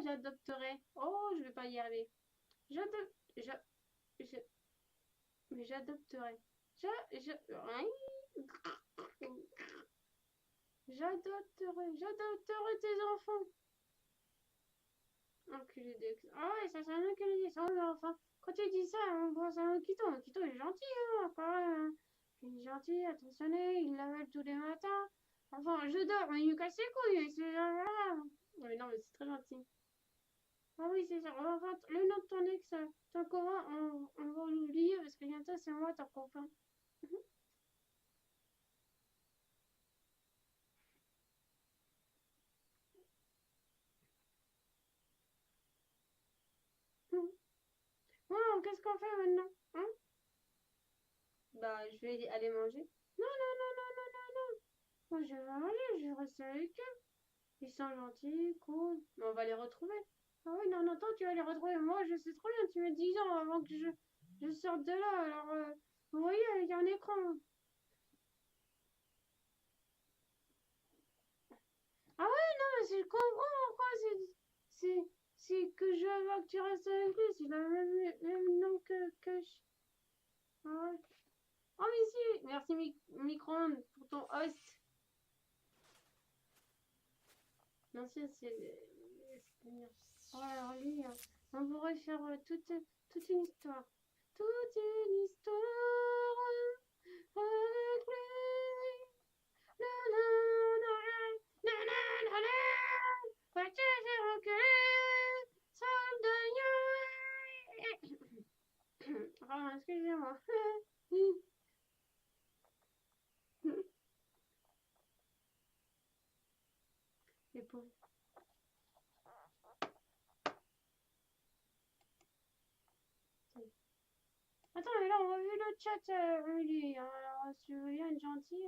J'adopterai. Oh, je vais pas y arriver. J'adopte. Mais j'adopterai. J'adopterai tes enfants. Enculé d'ex. Ah ouais, ça c'est un enculé d'ex. Oh, mais enfin, quand tu dis ça, on pense à un Okito. Okito, il est gentil, hein, quand même. Il est gentil, attentionné, il l'appelle tous les matins. Enfin, je dors, mais il me casse les couilles. C'est. Mais non, mais c'est très gentil. Ah oui, c'est ça. Enfin, le nom de ton ex, ton copain, on va l'oublier parce que bientôt c'est moi ton copain. Bon, qu'est-ce qu'on fait maintenant? Hein? Bah, je vais aller manger. Non, non, non, non, non, non, non. Moi, je vais aller, je vais rester avec eux. Ils sont gentils, cool. Mais on va les retrouver. Ah oui, non, non, toi, tu vas les retrouver. Moi, je sais trop bien, tu mets 10 ans avant que je sorte de là. Alors, vous voyez, il y a un écran. Ah ouais, non, mais je comprends pourquoi c'est que je veux que tu restes avec lui. C'est le même nom que je. Ah ouais. Oh, mais si, merci micro-ondes pour ton host. L'ancien, oh, alors lui, hein, on pourrait faire toute une histoire. Toute une histoire avec lui. Na, na, na, na, na, na, na. Quand tu fais reculer, soldat. Pardon, excusez-moi. Les pauvres. Attends, mais là, on a vu le chat, Rudy. Alors, si tu veux bien être gentil.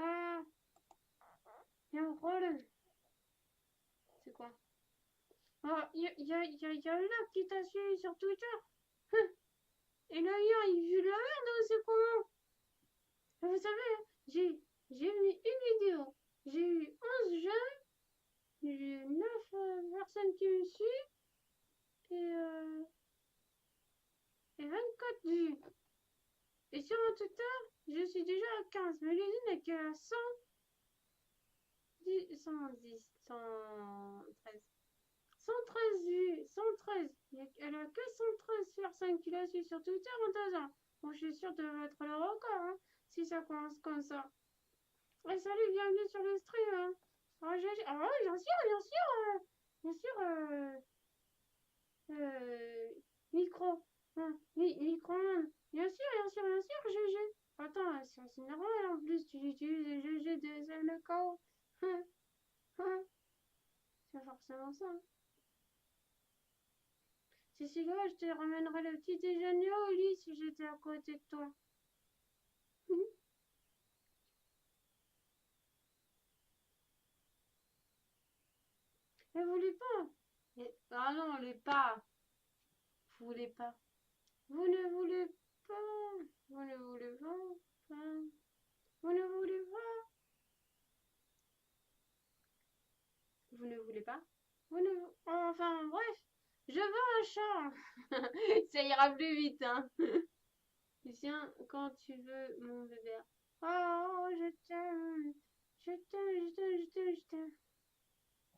Ah, il y a un problème. C'est quoi? Ah, y a un là qui t'a suivi sur Twitter. Et le gars, il vit de la merde ou c'est comment? Vous savez, hein, j'ai mis une vidéo. J'ai eu 11 j'aime, j'ai eu 9 personnes qui me suivent et 24 vues. Et sur mon Twitter, je suis déjà à 15. Mais l'usine n'est qu'à 110, 113. 113 vues, 113. Elle a que 113 personnes qui la suivent sur Twitter en 2 ans. Bon, je suis sûre de mettre le record, hein, si ça commence comme ça. Et salut, bienvenue sur le stream, hein. Ah, ouais, bien sûr, bien sûr, bien sûr, euh, micro, hein, micro-ondes. Bien sûr, GG. Attends, c'est normal, en plus, tu utilises les GG des MKO. Hein, hein, c'est forcément ça, hein. Si là, je te ramènerai le petit déjeuner au lit si j'étais à côté de toi. Elle voulait pas. Ah non, elle voulait pas. Vous voulez pas. Vous ne voulez pas. Vous ne voulez pas. Vous ne voulez pas. Vous ne voulez pas. Vous ne... Enfin, bref. Je veux un chat. Ça ira plus vite, hein. Viens quand tu veux, mon bébé. Oh, je t'aime. Je t'aime, je t'aime, je t'aime, je t'aime.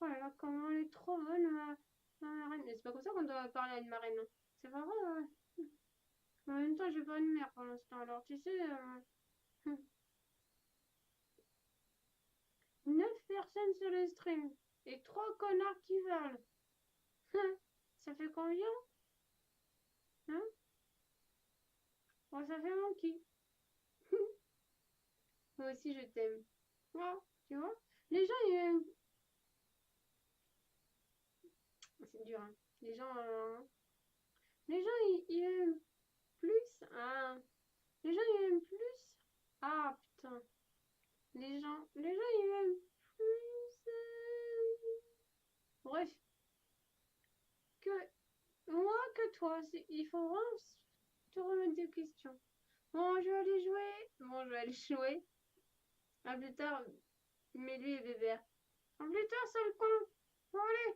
Oh là là, comment elle est trop bonne, ma marraine. Mais c'est pas comme ça qu'on doit parler à une marraine, hein. C'est pas vrai, ouais. En même temps, j'ai pas une mère pour l'instant, alors tu sais. 9 personnes sur le stream. Et 3 connards qui valent. Ça fait combien? Hein? Bon, ça fait mon qui. Moi aussi, je t'aime. Ouais, tu vois? Les gens, ils aiment. C'est dur, hein. Les gens, ils aiment plus. Ah. Les gens, ils aiment plus. Ah, putain. Les gens, ils aiment plus. Bref, que moi, que toi. Il faut vraiment te remettre des questions. Bon, je vais aller jouer. Bon, je vais aller jouer. À plus tard, mais lui est bébé. À plus tard, sale con. Bon, allez,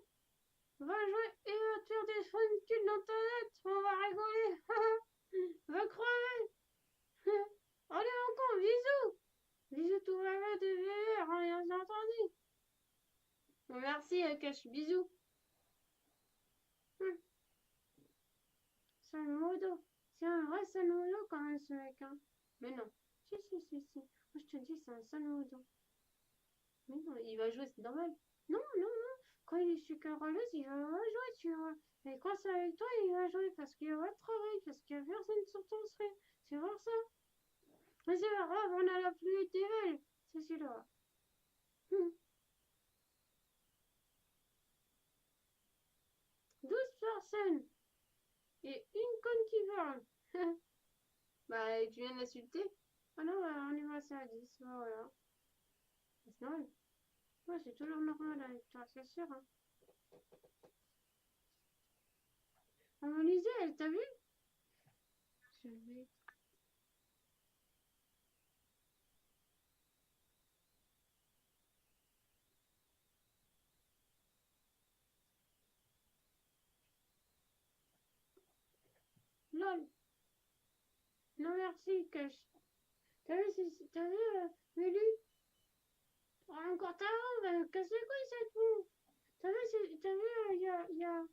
va jouer et va te faire des funky dans ta tête. On va rigoler. Va crever. Allez, mon con, bisous. Bisous, tout va bien, des bébés. Rien entendu. Bon, merci, Cache. Bisous. Hum, Salmodo. C'est un vrai Salmodo quand même, ce mec, hein. Mais non. Si, si, si, si. Moi, je te dis, c'est un Salmodo. Mais non, il va jouer, c'est normal. Non, non, non. Quand il est super à l'aise, il va jouer, tu vois. Et quand c'est avec toi, il va jouer parce qu'il y a pas de travail, parce qu'il y a personne sur ton stream. C'est pour ça. Mais c'est pas grave, on a la pluie des belle. C'est celui-là. 12 personnes. Et une conne qui parle. Bah, tu viens de l'insulter. Ah non, bah, on est passé à 10. Voilà. C'est normal. Ouais, c'est toujours normal avec toi, c'est sûr. Hein. Analyser, elle t'a vu? Je vais. LOL. Non, merci, Cash. T'as vu, t'as vu, Mélu? Ah, encore ta jambe, casse les couilles, cette fou. T'as vu, t'as vu, y a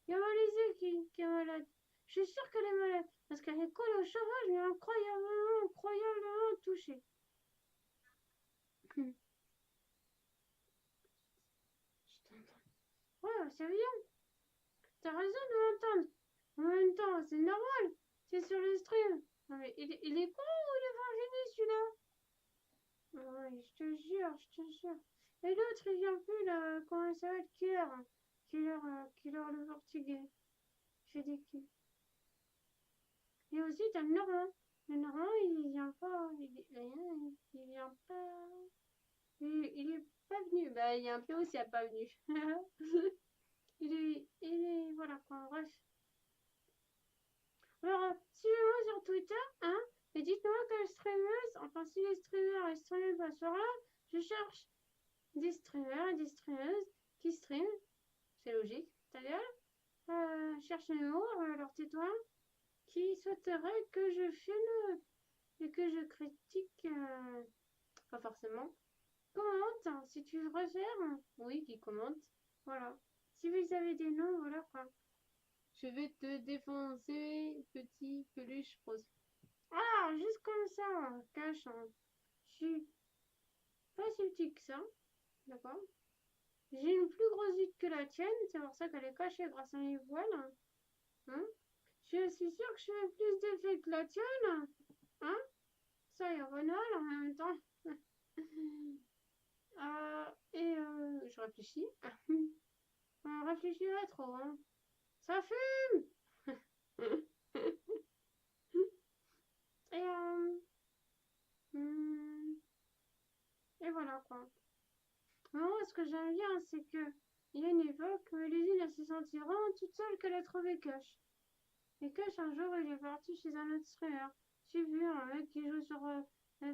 Malisée qui est malade. Je suis sûre qu'elle est malade. Parce qu'elle est collée au cheval, mais incroyablement, incroyablement touchée. Ouais, c'est bien. T'as raison de m'entendre. En même temps, c'est normal. C'est sur le stream. Non, mais il est con ou il est pas gêné celui-là? Ouais, je te jure, je te jure. Et l'autre, il vient plus là. Comment il s'appelle? Killer le portugais. J'ai des kills. Et aussi, t'as le Normand. Le Normand, il vient pas. Il vient pas. Il est pas venu. Bah, il y a un peu aussi a pas venu. Voilà quoi. Bref. Alors, suivez-moi sur Twitter, hein, et dites-moi quelle streameuse, enfin si les streamers et streamers passent par là, je cherche des streamers et des streameuses qui streament, c'est logique, ta gueule, cherche un mot, alors tais-toi, qui souhaiterait que je filme et que je critique, pas forcément, commente, hein, si tu préfères, oui, qui commente, voilà. Si vous avez des noms, voilà quoi. Je vais te défoncer, petit peluche rose. Ah, juste comme ça, cache. Hein. Je suis pas si petit que ça, d'accord? J'ai une plus grosse vite que la tienne, c'est pour ça qu'elle est cachée grâce à mes voiles. Hein? Je suis sûre que je fais plus d'effets que la tienne. Hein? Ça y est, Ronald en même temps. Je réfléchis. On réfléchirait trop, hein. Ça fume! Et, hmm, et voilà quoi. Moi, ce que j'aime bien, c'est que il y a une époque où Lizzie elle s'est sentie vraiment toute seule qu'elle a trouvé Cash. Et Cash, un jour, il est parti chez un autre streamer. J'ai vu un mec qui joue sur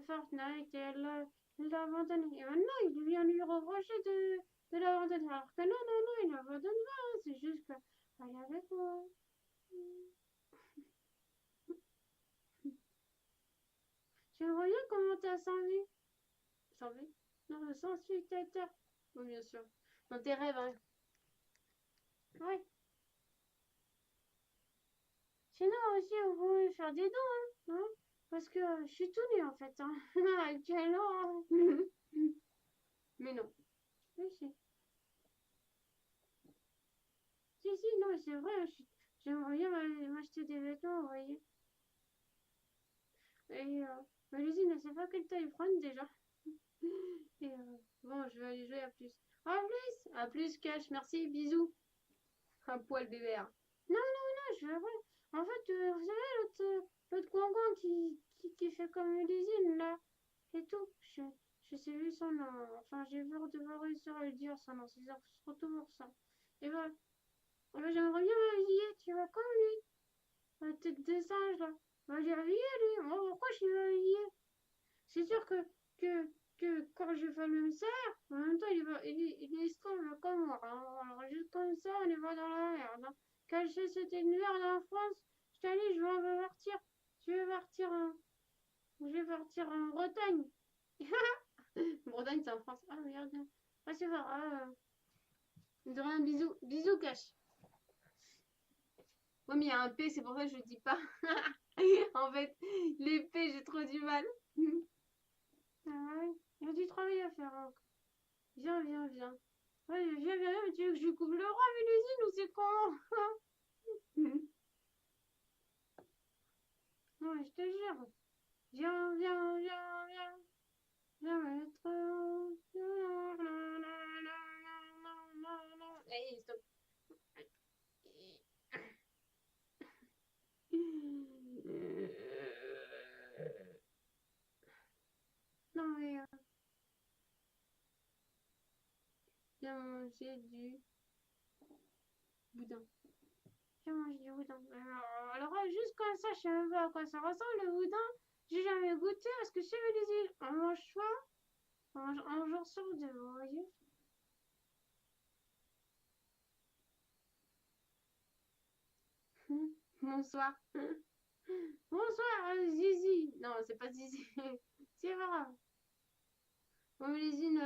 Fortnite et elle l'a abandonné. Et maintenant, il vient lui reprocher de l'abandonner. Alors que non, non, non, il l'abandonne pas. Hein. C'est juste que, elle est avec moi. J'aimerais bien commenter à 100 vues. 100 vues? Non, 100 spectateurs. Oui, bien sûr. Dans tes rêves, hein. Ouais. Sinon aussi, vous pouvez faire des dons, hein, parce que je suis tout nue en fait, hein, actuellement. Mais non. Oui, si. Si, si, non, c'est vrai, j'aimerais bien m'acheter des vêtements, vous voyez. Et ma l'usine, ne sait pas quelle taille prendre déjà. Et bon, je vais aller jouer à plus. À plus, Cash, merci, bisous. Un poil bébé. Non, non, non, je vais pas. En fait, vous savez, l'autre Gouangouang qui fait comme l'usine, là, et tout. Je sais plus son nom. Enfin, j'ai peur de pas réussir à le dire son nom. C'est surtout pour ça. Et ben j'aimerais bien m'habiller, tu vois, comme lui. La tête de singe, là. Bah, j'ai habillé, lui. Moi, pourquoi je suis habillée? C'est sûr que, que quand je fais le cerf, en même temps, il est strong comme moi. Hein. Alors, juste comme ça, on est pas dans la merde. Hein. Cacher c'était une merde en France. Je t'ai dit, je vais partir. Je vais partir en, je vais partir en Bretagne. Bretagne, c'est en France. Ah, merde. Ah, c'est vrai. De rien, bisous. Bisous, Cash. Ouais, mais il y a un P, c'est pour ça que je le dis pas. En fait, les P, j'ai trop du mal. Ah ouais, il y a du travail à faire encore. Viens, viens, viens. Ouais, viens, viens, viens, mais tu veux que je lui couvre le roi, Mélusine, ou c'est comment? Non, je te jure. Viens, viens, viens, viens. Viens mettre. Allez, stop. Non, mais viens manger du boudin. Viens manger du boudin. Alors, juste comme ça, je sais même pas à quoi ça ressemble le boudin. J'ai jamais goûté parce que chez les îles, on mange soit on mange un jour sur deux, vous voyez. Bonsoir. Bonsoir, Zizi. Non, c'est pas Zizi. C'est vrai. Bon, Mélusine,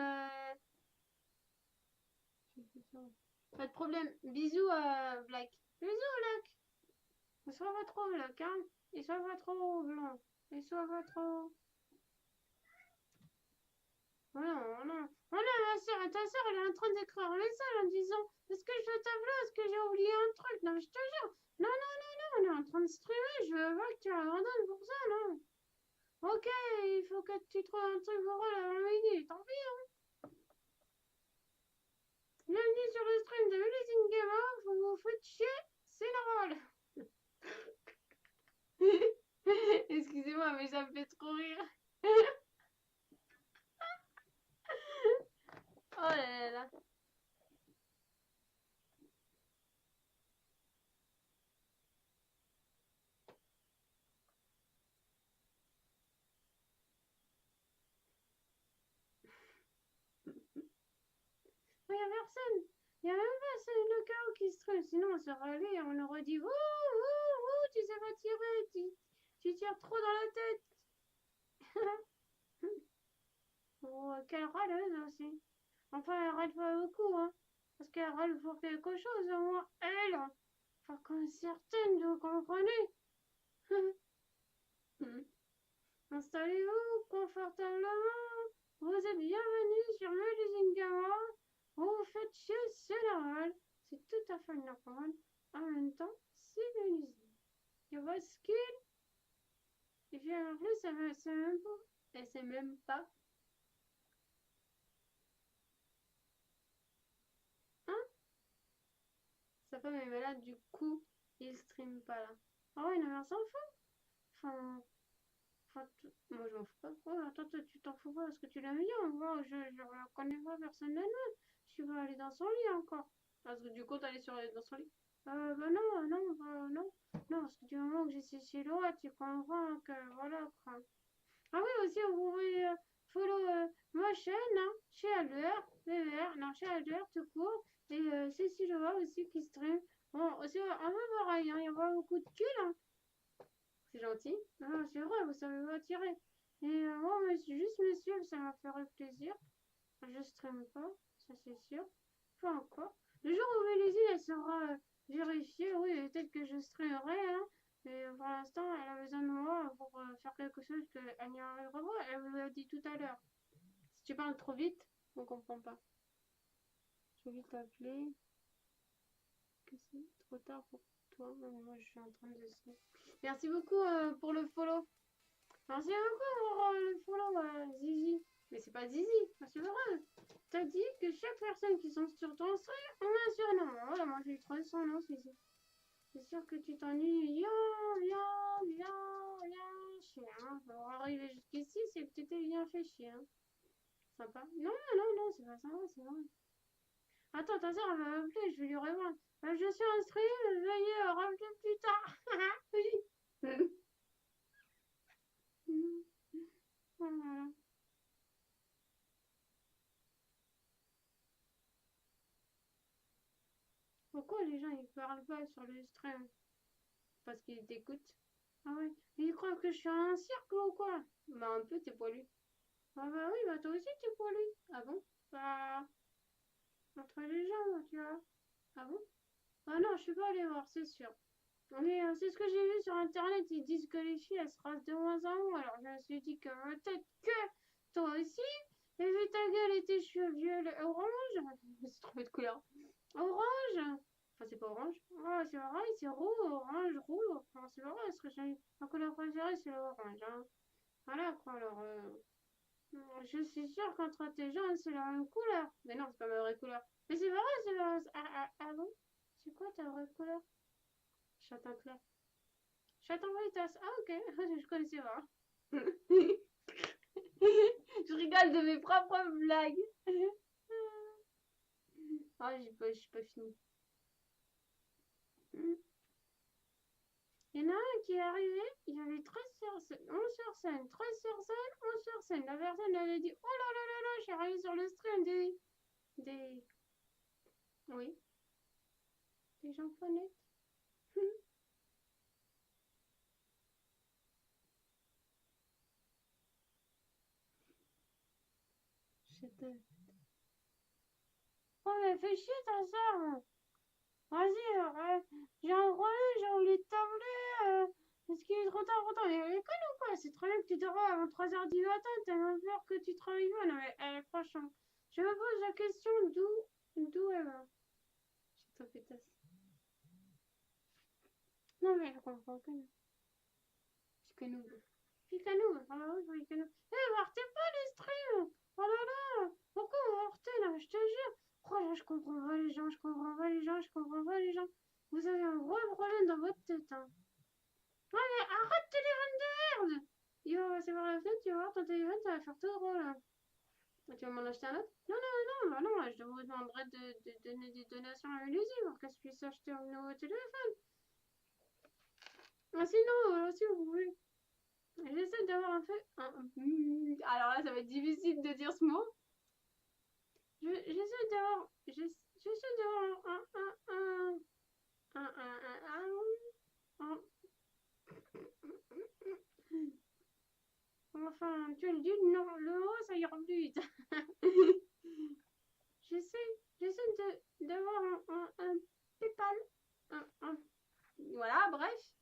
pas de problème. Bisous, Black. Bisous, Black. Ne sois pas trop Black, hein. Et sois pas trop blanc. Et sois pas trop. Oh non, oh non. Oh non, ma soeur, ta soeur, elle est en train d'écrire un message en disant est-ce que je dois t'appeler? Est-ce que j'ai oublié un truc? Non, je te jure. Non, non, non, non, on est en train de streamer. Je veux pas que tu abandonnes pour ça, non. Ok, il faut que tu trouves un truc pour elle avant midi. Tant pis, hein. Bienvenue sur le stream de Mélusine Gamer. Vous vous faites chier, c'est normal. Excusez-moi, mais ça me fait trop rire. Oh là là là. Il n'y a personne. Il n'y a même pas le chaos qui se trouve. Sinon, on serait allé et on aurait dit tu sais pas tirer, tu tires trop dans la tête. Oh, quelle râleuse aussi. Enfin, elle râle pas beaucoup, hein. Parce qu'elle râle pour quelque chose, au moins elle. Enfin, comme certaines, vous comprenez. Installez-vous confortablement. Vous êtes bienvenus sur Mélusine Gamer. Vous vous faites chier, c'est normal. C'est tout à fait normal. En même temps, c'est Mélusine. You was skill. Et puis en plus, ça me, c'est même pas. Elle sait même pas. Hein? Sa femme est malade, du coup, il stream pas là. Ah ouais, non, mais on s'en fout. Enfin, moi je m'en fous pas. Oh, attends, toi, tu t'en fous pas parce que tu l'aimes bien. Moi, je la connais pas personnellement. Tu vas aller dans son lit encore. Parce que du coup, t'allais dans son lit. Bah non, non, bah non. Non, parce que du moment que j'ai ces silhouettes, tu comprends que voilà quoi. Ah oui, aussi, vous pouvez follow ma chaîne, hein, chez Alder, VVR, non, chez Alder, tout court. Et c'est Silova aussi qui stream. Bon, c'est un peu pareil, hein, il y a pas beaucoup de kills, hein. C'est gentil. Ah, c'est vrai, vous savez pas tirer. Et moi, juste monsieur, ça m'a fait plaisir. Je stream pas, ça c'est sûr. Pas encore. Le jour où Vélizy elle sera vérifiée, oui, peut-être que je streamerai, hein. Mais pour l'instant, elle a besoin de moi pour faire quelque chose qu'elle n'y arrivera pas. Elle me l'a dit tout à l'heure. Si tu parles trop vite, on comprend pas. Je vais vite appeler. Que c'est trop tard pour toi. Non, moi, je suis en train de se. Merci beaucoup pour le follow. Merci beaucoup pour le follow, Zizi. Mais c'est pas Zizi, c'est vrai. T'as dit que chaque personne qui sont sur ton stream, on a un surnom. Voilà, moi j'ai eu 300 noms, Zizi. C'est sûr que tu t'ennuies. Viens, viens, viens, viens, chien. Pour arriver jusqu'ici, c'est que tu t'es bien fait chier. Hein. Sympa. Non, non, non, c'est pas sympa, c'est vrai. Attends, ta soeur, elle va m'appeler, je vais lui répondre. Je suis en stream, veuillez rappeler plus tard. Oui. Voilà. Pourquoi les gens ils parlent pas sur le stream? Parce qu'ils t'écoutent. Ah ouais. Mais ils croient que je suis un cirque ou quoi? Bah un peu, t'es poilu. Ah bah oui, bah toi aussi t'es poilu. Ah bon? Bah, entre les gens, tu vois. Ah bon? Ah non, je suis pas allée voir, c'est sûr. Mais c'est ce que j'ai vu sur internet, ils disent que les filles elles se rasent de moins en moins. Alors je me suis dit que peut-être que toi aussi, et vu ta gueule et tes cheveux violet, orange, je me suis trompée de couleur. Orange, enfin c'est pas orange, oh, c'est pareil, c'est roux, orange, roux. Enfin, c'est pareil, parce que ma couleur préférée c'est l'orange. Hein. Voilà quoi, alors je suis sûre qu'entre tes jambes c'est la même couleur. Mais non, c'est pas ma vraie couleur. Mais c'est vrai, c'est vrai. Ah bon? C'est quoi ta vraie couleur? Châtain clair. Châtain Veritas. Ah ok, je connaissais pas. Je rigole de mes propres blagues. Ah, j'ai pas fini. Il y en a un qui est arrivé, il y avait 13 sur scène, 11 sur scène, 13 sur scène, 11 sur scène. La personne avait dit oh là là là là, je suis arrivée sur le stream des. Oui, des gens honnêtes. J'étais. Oh, mais fais chier ta soeur. Vas-y, j'ai un relais, j'ai envie de t'appeler. Est-ce qu'il est trop tard? Mais elle est conne ou quoi? C'est très bien que tu dors avant 3 heures du matin, t'as même peur que tu travailles pas. Non, mais franchement, je me pose la question d'où elle va. J'ai ta pétasse. Non, mais je comprends que non. Picanou. Picanou, ah oui, Picanou. Eh, partez pas les streams! Oh là là! Pourquoi vous heurtez là? Je te jure! Oh là, je comprends pas les gens, je comprends pas les gens, je comprends pas les gens. Vous avez un gros problème dans votre tête, hein. Ouais, mais arrête de téléphone de merde! Il va passer par la fenêtre, tu vas voir ton téléphone, ça va faire tout drôle. Hein. Tu vas m'en acheter un autre? Non, non, non, bah non, je vous demanderai de donner des donations à l'usine pour qu'elle puisse acheter un nouveau téléphone. Ah, sinon, si vous pouvez. J'essaie d'avoir un fait. Alors là, ça va être difficile de dire ce mot. J'essaie d'avoir. J'essaie d'avoir un. Enfin, tu le dis, non, le haut, ça ira plus vite. J'essaie d'avoir un PayPal. Voilà, bref.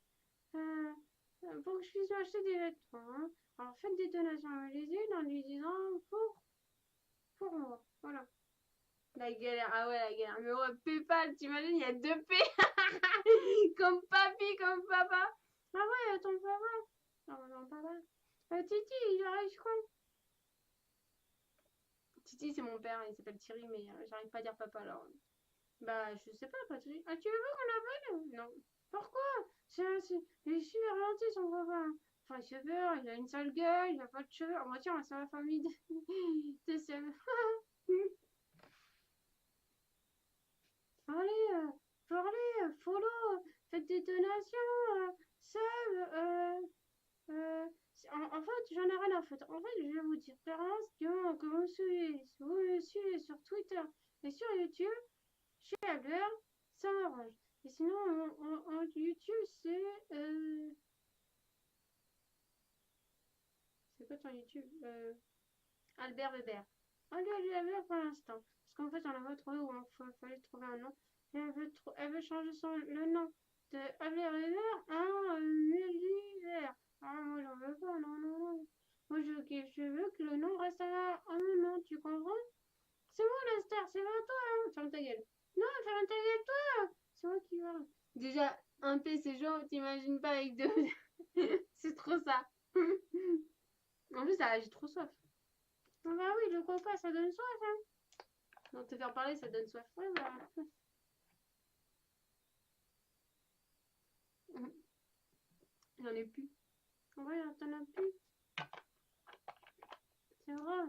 Pour que je puisse m'acheter des vêtements. Hein. Alors, faites des donations à l'usine en lui disant pour moi. Voilà. La galère, ah ouais, la galère. Mais ouais, PayPal, t'imagines, il y a 2 P. Comme papy, comme papa. Ah ouais, ton papa. Non, papa. Titi, il arrive quoi? Titi, c'est mon père, il s'appelle Thierry, mais j'arrive pas à dire papa alors. Bah, je sais pas, Patrick. Ah, tu veux pas qu'on l'appelle? Non. Pourquoi? Il est super gentil, son papa. Enfin, il fait peur, il a une sale gueule, il a pas de cheveux. On va dire, c'est la famille de Seb. Allez, parlez, follow, faites des donations, Seb, en fait, j'en ai rien à foutre. En fait, je vais vous dire clairement que vous me suivez, si vous me suivez sur Twitter et sur YouTube, chez Albert, ça m'arrange. Et sinon, en YouTube, c'est quoi ton YouTube? Albert Weber. Albert Weber pour l'instant. Parce qu'en fait, on a pas trouvé où il fallait trouver un nom. Et elle veut changer le nom de Albert Weber en Mulivers. Ah, moi, j'en veux pas, non, non, non. Moi, je veux que le nom reste à mon nom, tu comprends? C'est moi la star, c'est pas toi, hein. Ferme ta gueule. Non, ferme ta gueule, toi. C'est moi qui parle. Déjà, un P, c'est genre, t'imagines pas avec deux. C'est trop ça. En plus, j'ai trop soif. Ah bah oui, le coca, ça donne soif, hein. Non, te faire parler, ça donne soif. Ouais, bah. J'en ai plus. Ouais, t'en as plus. C'est vrai.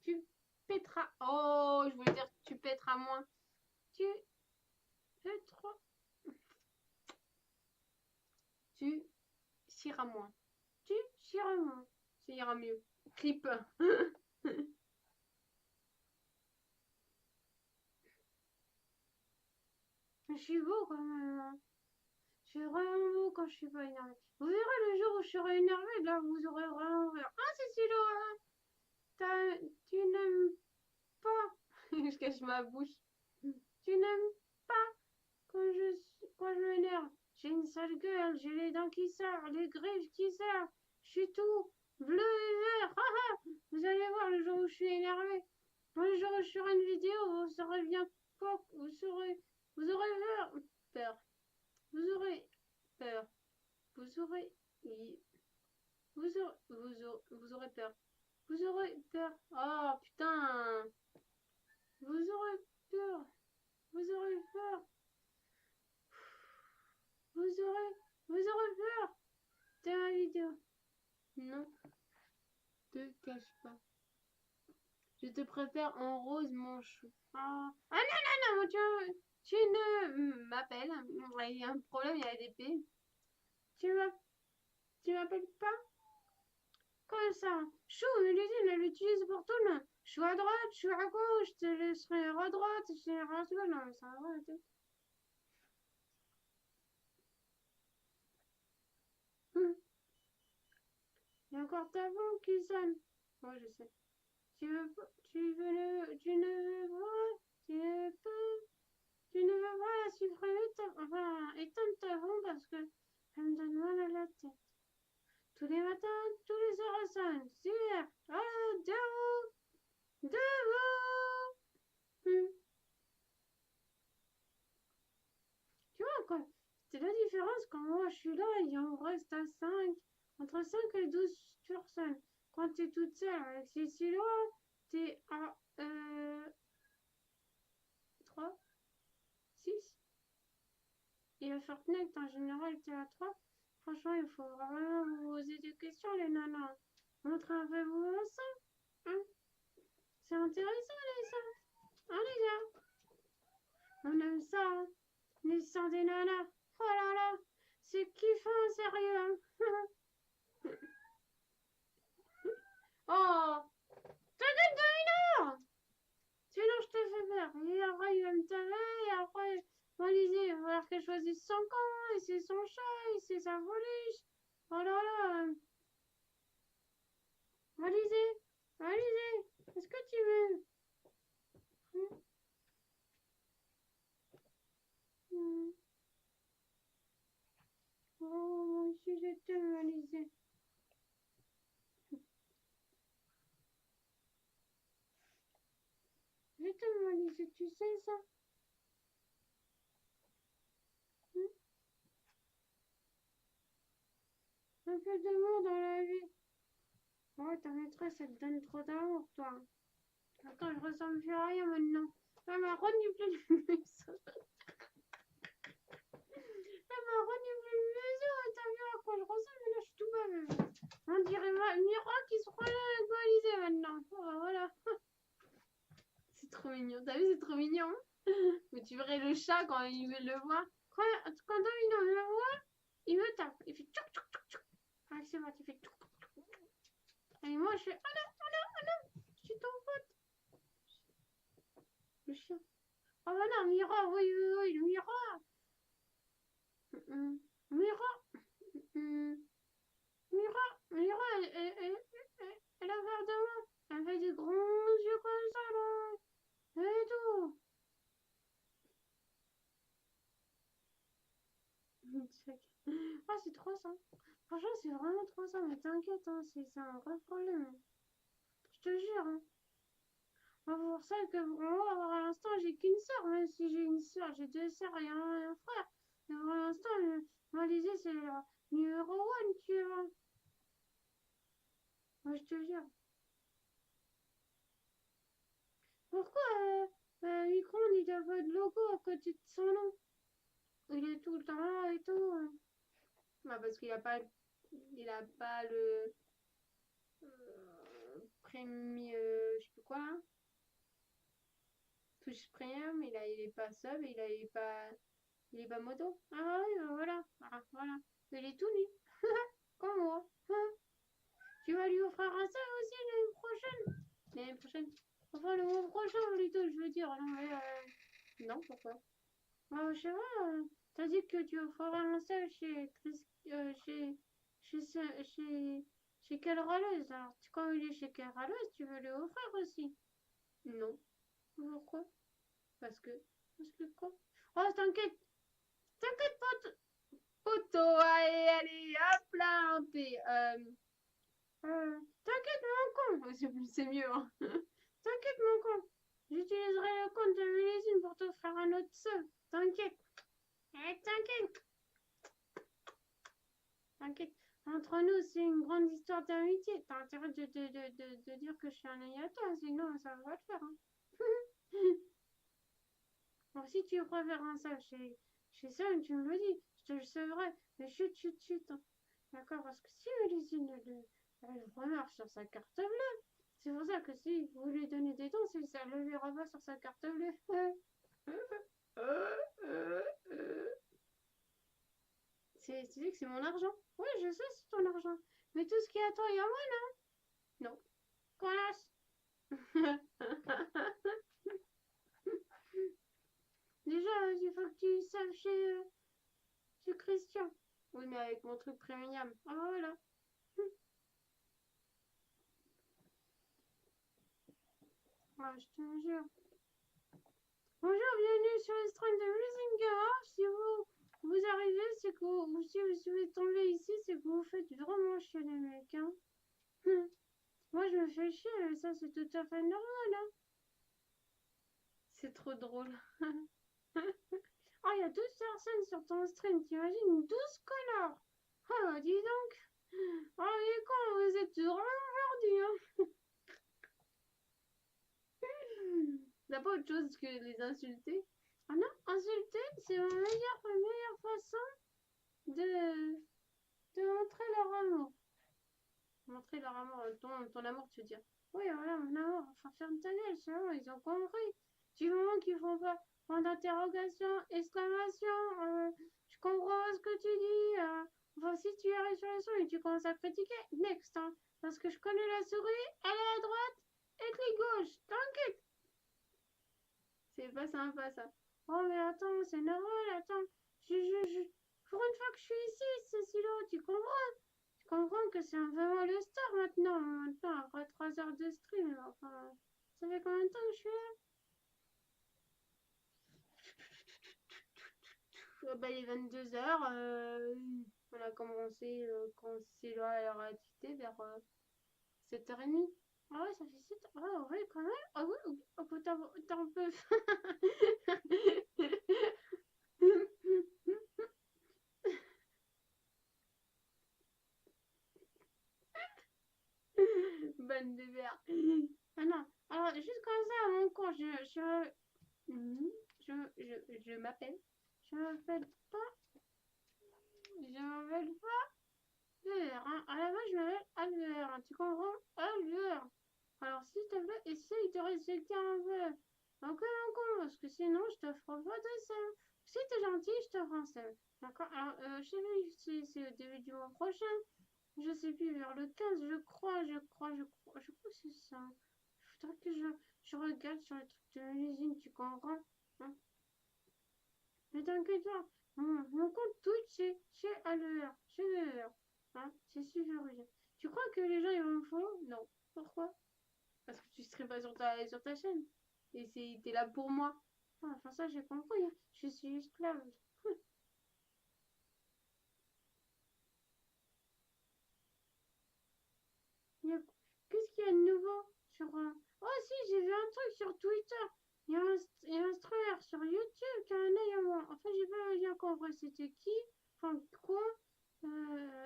Tu pèteras. Oh, je voulais dire tu pèteras moins. Tu pèteras. Tu chieras moins. Tu chieras moins. Ça ira mieux. Clip. Je suis beau quand même. Hein. Je suis vraiment beau quand je suis pas énervée. Vous verrez le jour où je serai énervée, là vous aurez vraiment peur. Ah Cécile, tu n'aimes pas. Je cache ma bouche. Tu n'aimes pas quand je m'énerve. J'ai une sale gueule, j'ai les dents qui sortent, les griffes qui sortent. Je suis tout bleu et vert. Ha ha. Vous allez voir le jour où je suis énervé. Le jour où je ferai une vidéo, vous saurez bien quoi. Vous aurez peur. Vous aurez peur. Vous aurez, vous aurez peur. Vous aurez peur. Oh putain. Vous aurez peur. Vous aurez peur. Vous aurez peur. C'est ma vidéo. Non, te cache pas. Je te préfère en rose, mon chou. Ah, ah non, non, non, tu ne m'appelles. Il y a un problème, il y a des P. Tu m'appelles pas comme ça. Chou, mais l'usine, elle l'utilise pour tout le monde. Je suis à droite, je suis à gauche, je te laisserai à droite, je te laisserai à gauche. Non, mais ça va, la tête. Il y a encore ta banque qui sonne. Moi, je sais. Tu ne veux pas, tu ne veux pas supprimer enfin, éteindre ta bombe parce que ça me donne mal à la tête. Tous les matins, tous les heures sonnent. Super. Ah, debout, debout. Tu vois quoi? C'est la différence quand moi je suis là et on reste à 5, entre 5 et 12 personnes. Quand t'es toute seule avec Cécilia, t'es à 3, 6. Et à Fortnite, en général, t'es à 3. Franchement, il faut vraiment vous poser des questions, les nanas. Montrez-vous ça, hein? C'est intéressant, les ça. Hein, les gars? On aime ça, hein? Les sangs des nanas. Oh là là, c'est kiffant, sérieux, hein? Oh, t'inquiète de 1 heure! Sinon, je te fais peur. Et après, il va me taper, et après, Alizé, il va falloir qu'elle choisisse son camp, et c'est son chat, et c'est sa voliche. Oh là là. Alizé, Alizé, est-ce que tu veux? Hmm. Oh, moi aussi, je t'aime, Alizé. Je t'aime, Alizé, tu sais ça? Hmm. Un peu d'amour dans la vie. Oh, ta maîtresse, elle te donne trop d'amour, toi. Attends, je ressemble plus à rien maintenant. Elle m'a reniflé le maison. Elle m'a reniflé le maison. Et t'as vu à quoi je ressemble? Mais là, je suis tout bave. On dirait Mira qui se relève actualisée maintenant. Oh, voilà. C'est trop mignon. T'as vu, c'est trop mignon. Mais tu verrais le chat quand il le voit. Quand Domino le voit, il me tape. Il fait tchouk tchouk tchouk tchouk. Ah, c'est moi, tu fais tchouk tchouk tchouk. Et moi, je fais oh non, oh non, oh non. Je suis ton pote. Le chien. Oh bah non, Mira, oui, oui, oui, le Mira. Mira. Mira, Mira, elle a peur de moi. Elle fait des grands yeux comme ça, là. Et tout. Ah, c'est trop ça. Franchement, c'est vraiment trop ça. Mais t'inquiète, hein, c'est un vrai problème. Je te jure. Hein. C'est pour ça que moi, à l'instant, j'ai qu'une sœur. Même si j'ai une sœur, j'ai 2 sœurs et un frère. Mais pour l'instant, moi, Lizzie, c'est le numéro 1, tu vois. Moi, je te jure. Pourquoi Micron, il a pas de logo à côté de son nom? Il est tout le temps là et tout. Bah, parce il a pas le premier, je sais plus quoi là. Touche premium, il est pas sub, il est pas moto. Ah oui, bah voilà, ah, voilà. Il est tout nu, comme moi. Hein. Tu vas lui offrir un ça aussi l'année prochaine. L'année prochaine. Enfin, le mois prochain plutôt, je veux dire. Non, mais, non, pourquoi? Je sais pas, t'as dit que tu offrirais un seul chez Chris, chez, chez, chez, chez Calraleuse. Alors, quand il est chez Calraleuse, tu veux lui offrir aussi? Non. Pourquoi? Parce que quoi? Oh, t'inquiète, t'inquiète pas. photo. Allez, allez, hop là, un P. T'inquiète, mon con. C'est mieux, hein. T'inquiète, mon con. J'utiliserai le compte de Mélésine pour te faire un autre seul. T'inquiète. T'inquiète. T'inquiète. Entre nous, c'est une grande histoire d'amitié. T'as intérêt de dire que je suis un ami à toi, sinon ça va pas te faire. Hein. Bon, si tu préfères un seul chez Sam, tu me le dis. Je te le sauverai. Mais chut, chut, chut. Hein. D'accord, parce que si Mélésine elle remarque sur sa carte bleue, c'est pour ça que si vous lui donnez des dons, c'est ça le verra pas sur sa carte bleue. Tu dis que c'est mon argent. Oui, je sais, c'est ton argent. Mais tout ce qui est à toi et à moi, non. Non. Connasse. Déjà, il faut que tu saches chez Christian. Oui, mais avec mon truc premium. Ah, voilà. Ah, je te jure. Bonjour, bienvenue sur le stream de Musinga. Si vous arrivez, c'est que ou si vous tombez ici, c'est que vous faites vraiment chier les mecs. Hein. Moi, je me fais chier, mais ça, c'est tout à fait normal. Hein. C'est trop drôle. Oh, il y a 12 personnes sur ton stream, t'imagines? 12 connards! Oh, dis donc! Oh, les cons, vous êtes vraiment perdus, hein! T'as pas autre chose que les insulter? Ah non, insulter, c'est la meilleure façon de, de montrer leur amour. Montrer leur amour, ton amour, tu veux dire. Oui, voilà, mon amour. Enfin, ferme ta gueule, c'est bon, ils ont compris. Du moment qu'ils font pas point d'interrogation, exclamation, je comprends ce que tu dis. Enfin, si tu arrives sur le son et tu commences à critiquer, next, hein. Parce que je connais la souris, elle est à droite et clic gauche. T'inquiète. C'est pas sympa, ça. Oh, mais attends, c'est normal, attends. Pour une fois que je suis ici, Cécile, tu comprends? Tu comprends que c'est vraiment le star maintenant. Maintenant, après 3 heures de stream, enfin, ça fait combien de temps que je suis là? Bah, il est 22 heures. On a commencé quand c'est la activité vers 7h30. Ah ouais, ça fait 7 heures. Ah ouais, quand même. Ah ouais, ok. Oh, t'as un peu. Bonne de verre. Ah non. Alors, juste comme ça, mon con, je m'appelle. Je m'appelle pas. Je m'appelle pas Alver. Hein. À la base, je m'appelle Alver. Hein. Tu comprends? Alver. Alors, s'il te plaît, essaye de respecter un peu. Ok, mon con, parce que sinon, je t'offre pas de seum. Si t'es gentil, je t'offre un seum. D'accord? Alors, je sais plus, c'est au début du mois prochain. Je sais plus, vers le 15, je crois que c'est ça. Il faudrait que je regarde sur le truc de l'usine, tu comprends? Hein. Mais t'inquiète pas, mon compte Twitch, c'est à l'heure, c'est l'heure. Hein, c'est super bien. Tu crois que les gens ils vont me follow? Non. Pourquoi? Parce que tu serais pas sur ta chaîne. Et t'es là pour moi. Ah, enfin, ça, j'ai compris. Hein. Je suis esclave. Qu'est-ce qu'il y a de nouveau sur... Oh si, j'ai vu un truc sur Twitter. Il y a un streamer sur YouTube qui a un œil à moi. Enfin, j'ai pas bien compris c'était qui. Enfin, quoi.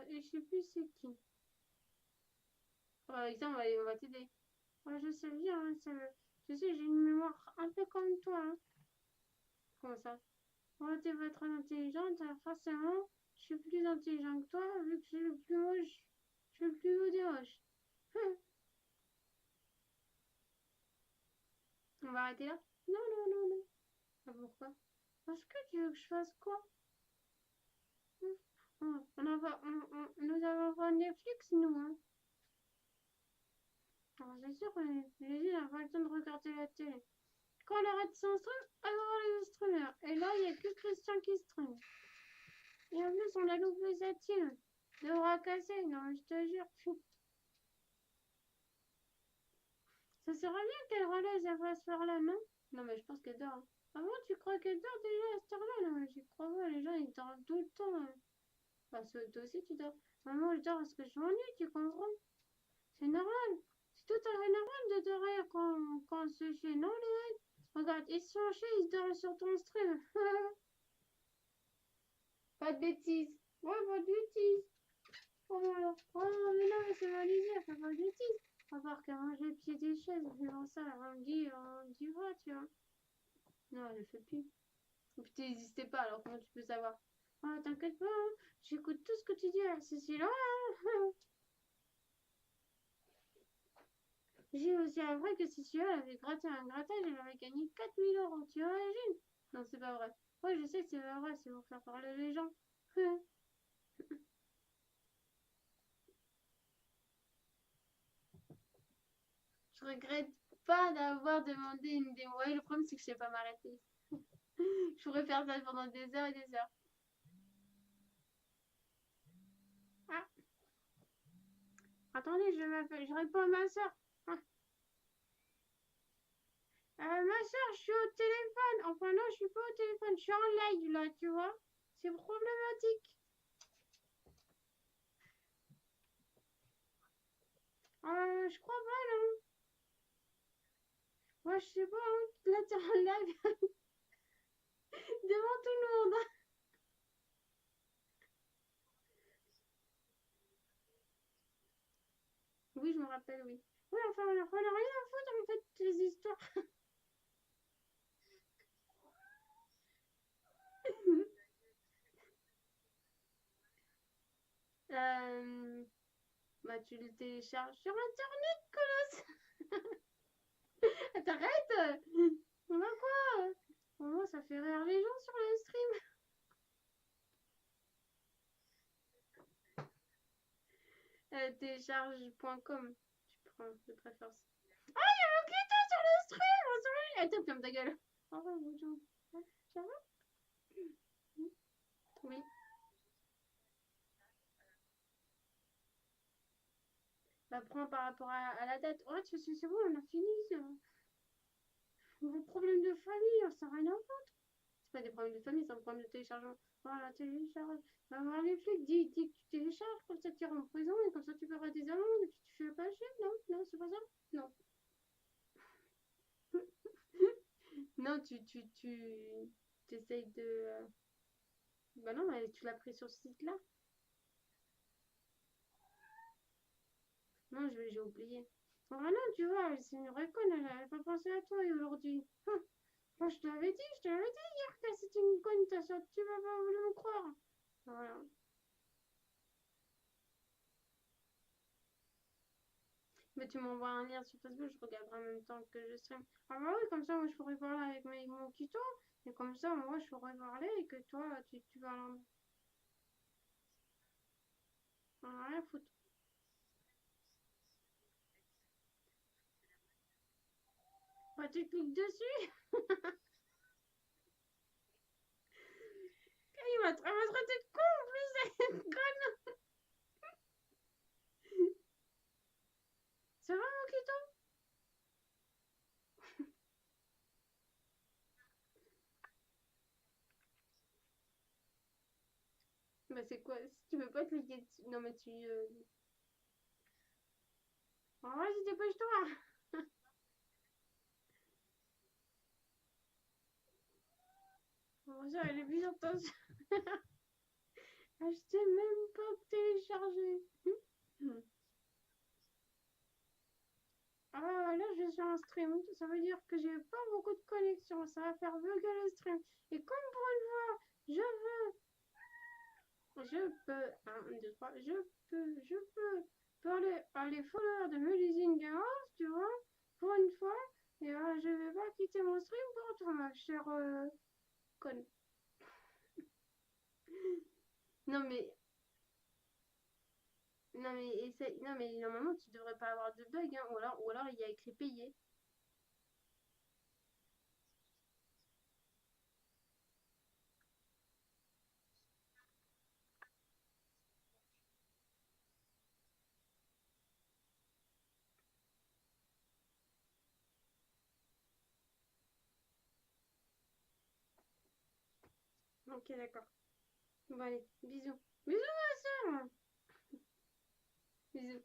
Et je sais plus c'est qui. Exemple, on va t'aider. Ouais, je sais bien. Hein, je sais, j'ai une mémoire un peu comme toi. Hein. Comment ça? Ouais, tu vas être intelligente. Forcément, je suis plus intelligent que toi vu que je suis le plus moche. Je suis le plus haut des moches. On va arrêter là? Non, non, non, non. Ah, pourquoi? Parce que tu veux que je fasse quoi? Nous avons pas Netflix, nous, hein. Alors, c'est sûr que les n'a pas le temps de regarder la télé. Quand on arrête son stream, elle va voir les streamers. Et là, il n'y a que Christian qui stream. Et en plus, on a loupé sa team. De bras cassés, non, je te jure. Ça serait bien qu'elle relaise, elle fasse faire là, non? Non, mais je pense qu'elle dort. Hein. Ah bon, tu crois qu'elle dort déjà à cette heure-là? Non, mais j'y crois pas, les gens ils dorment tout le temps. Hein. Parce que toi aussi tu dors. Maman, je dors parce que je m'ennuie, tu comprends? C'est normal. C'est tout à fait normal de dormir quand c'est chez nous, les mecs. Regarde, ils sont chez, ils dorment sur ton stream. Pas de bêtises. Ouais, pas de bêtises. Oh là là. Oh non, mais non, mais c'est ma lisière, fais pas de bêtises. À part qu'à manger le pied des chaises, mais ça, on me dit ouais, tu vois. Non, elle le fait plus. Et puis t'existais pas, alors comment tu peux savoir? Ah, t'inquiète pas, hein. J'écoute tout ce que tu dis à Cécile. Ah. J'ai aussi appris que si elle avait gratté un grattage, elle aurait gagné 4 000 euros. Tu imagines? Non, c'est pas vrai. Ouais, je sais que c'est pas vrai, c'est pour faire parler les gens. Je regrette pas d'avoir demandé une démo. Ouais, le problème, c'est que je sais pas m'arrêter. Je pourrais faire ça pendant des heures et des heures. Ah, attendez, je réponds à ma soeur. Ah, ma soeur, je suis au téléphone. Enfin, non, je suis pas au téléphone. Je suis en live, là, tu vois. C'est problématique. Je crois pas, non. Moi, je sais pas, hein. Là, t'es en live devant tout le monde. Oui, je me rappelle, oui. Oui, enfin, on a rien à foutre, en fait, les histoires. euh, Bah, tu le télécharges sur Internet, colosse. T'arrêtes. On va quoi? Vraiment, ça fait rire les gens sur le stream. Télécharge.com. Tu prends de préférence. Ah, il y a un clito sur le stream. Oh, sorry. Attends, ferme ta gueule. Au revoir, bonjour. Ça va? Oui. Bah, prends par rapport à la date. Ouais, c'est bon, on a fini. Vos problèmes de famille, ça n'a rien à voir. C'est pas des problèmes de famille, c'est un problème de téléchargement. Voilà, télécharge. Va voir les flics, dis que tu télécharges, comme ça tu iras en prison et comme ça tu paieras des amendes et puis tu fais pas chier. Non, non, c'est pas ça. Non. Non, tu essayes de. Bah non, mais tu l'as pris sur ce site-là. Non, j'ai oublié. Ah non, tu vois, c'est une vraie conne, elle a pas pensé à toi aujourd'hui. Moi, je te l'avais dit hier que c'était une conne, ta soeur, tu vas pas voulu me croire. Voilà. Mais tu m'envoies un lien sur Facebook, je regarderai en même temps que je stream. Ah bah oui, comme ça, moi, je pourrais parler avec mon tuto. Et comme ça, moi, je pourrais parler et que toi, tu vas rien foutre. Bah, tu cliques dessus. Et elle va traiter de con en plus, elle est conne. Ça va, mon tuto? Bah, c'est quoi? Si tu veux pas cliquer dessus. Non, mais tu. Oh, vas-y, dépêche-toi. Oh, ça, elle est bizarre, ta soeur. Ah, je t'ai même pas téléchargé. Ah, là, je suis en stream. Ça veut dire que j'ai pas beaucoup de connexion. Ça va faire bugger le stream. Et comme pour une fois, je peux, 1, 2, 3, je peux parler à les followers de Melusine Gamers, tu vois, pour une fois. Et je vais pas quitter mon stream pour toi, ma chère conne. Non, mais, non, mais normalement, tu devrais pas avoir de bug, hein. Ou alors il y a écrit payé. Ok, d'accord. Bon, allez, bisous. Bisous, ma soeur. Bisous.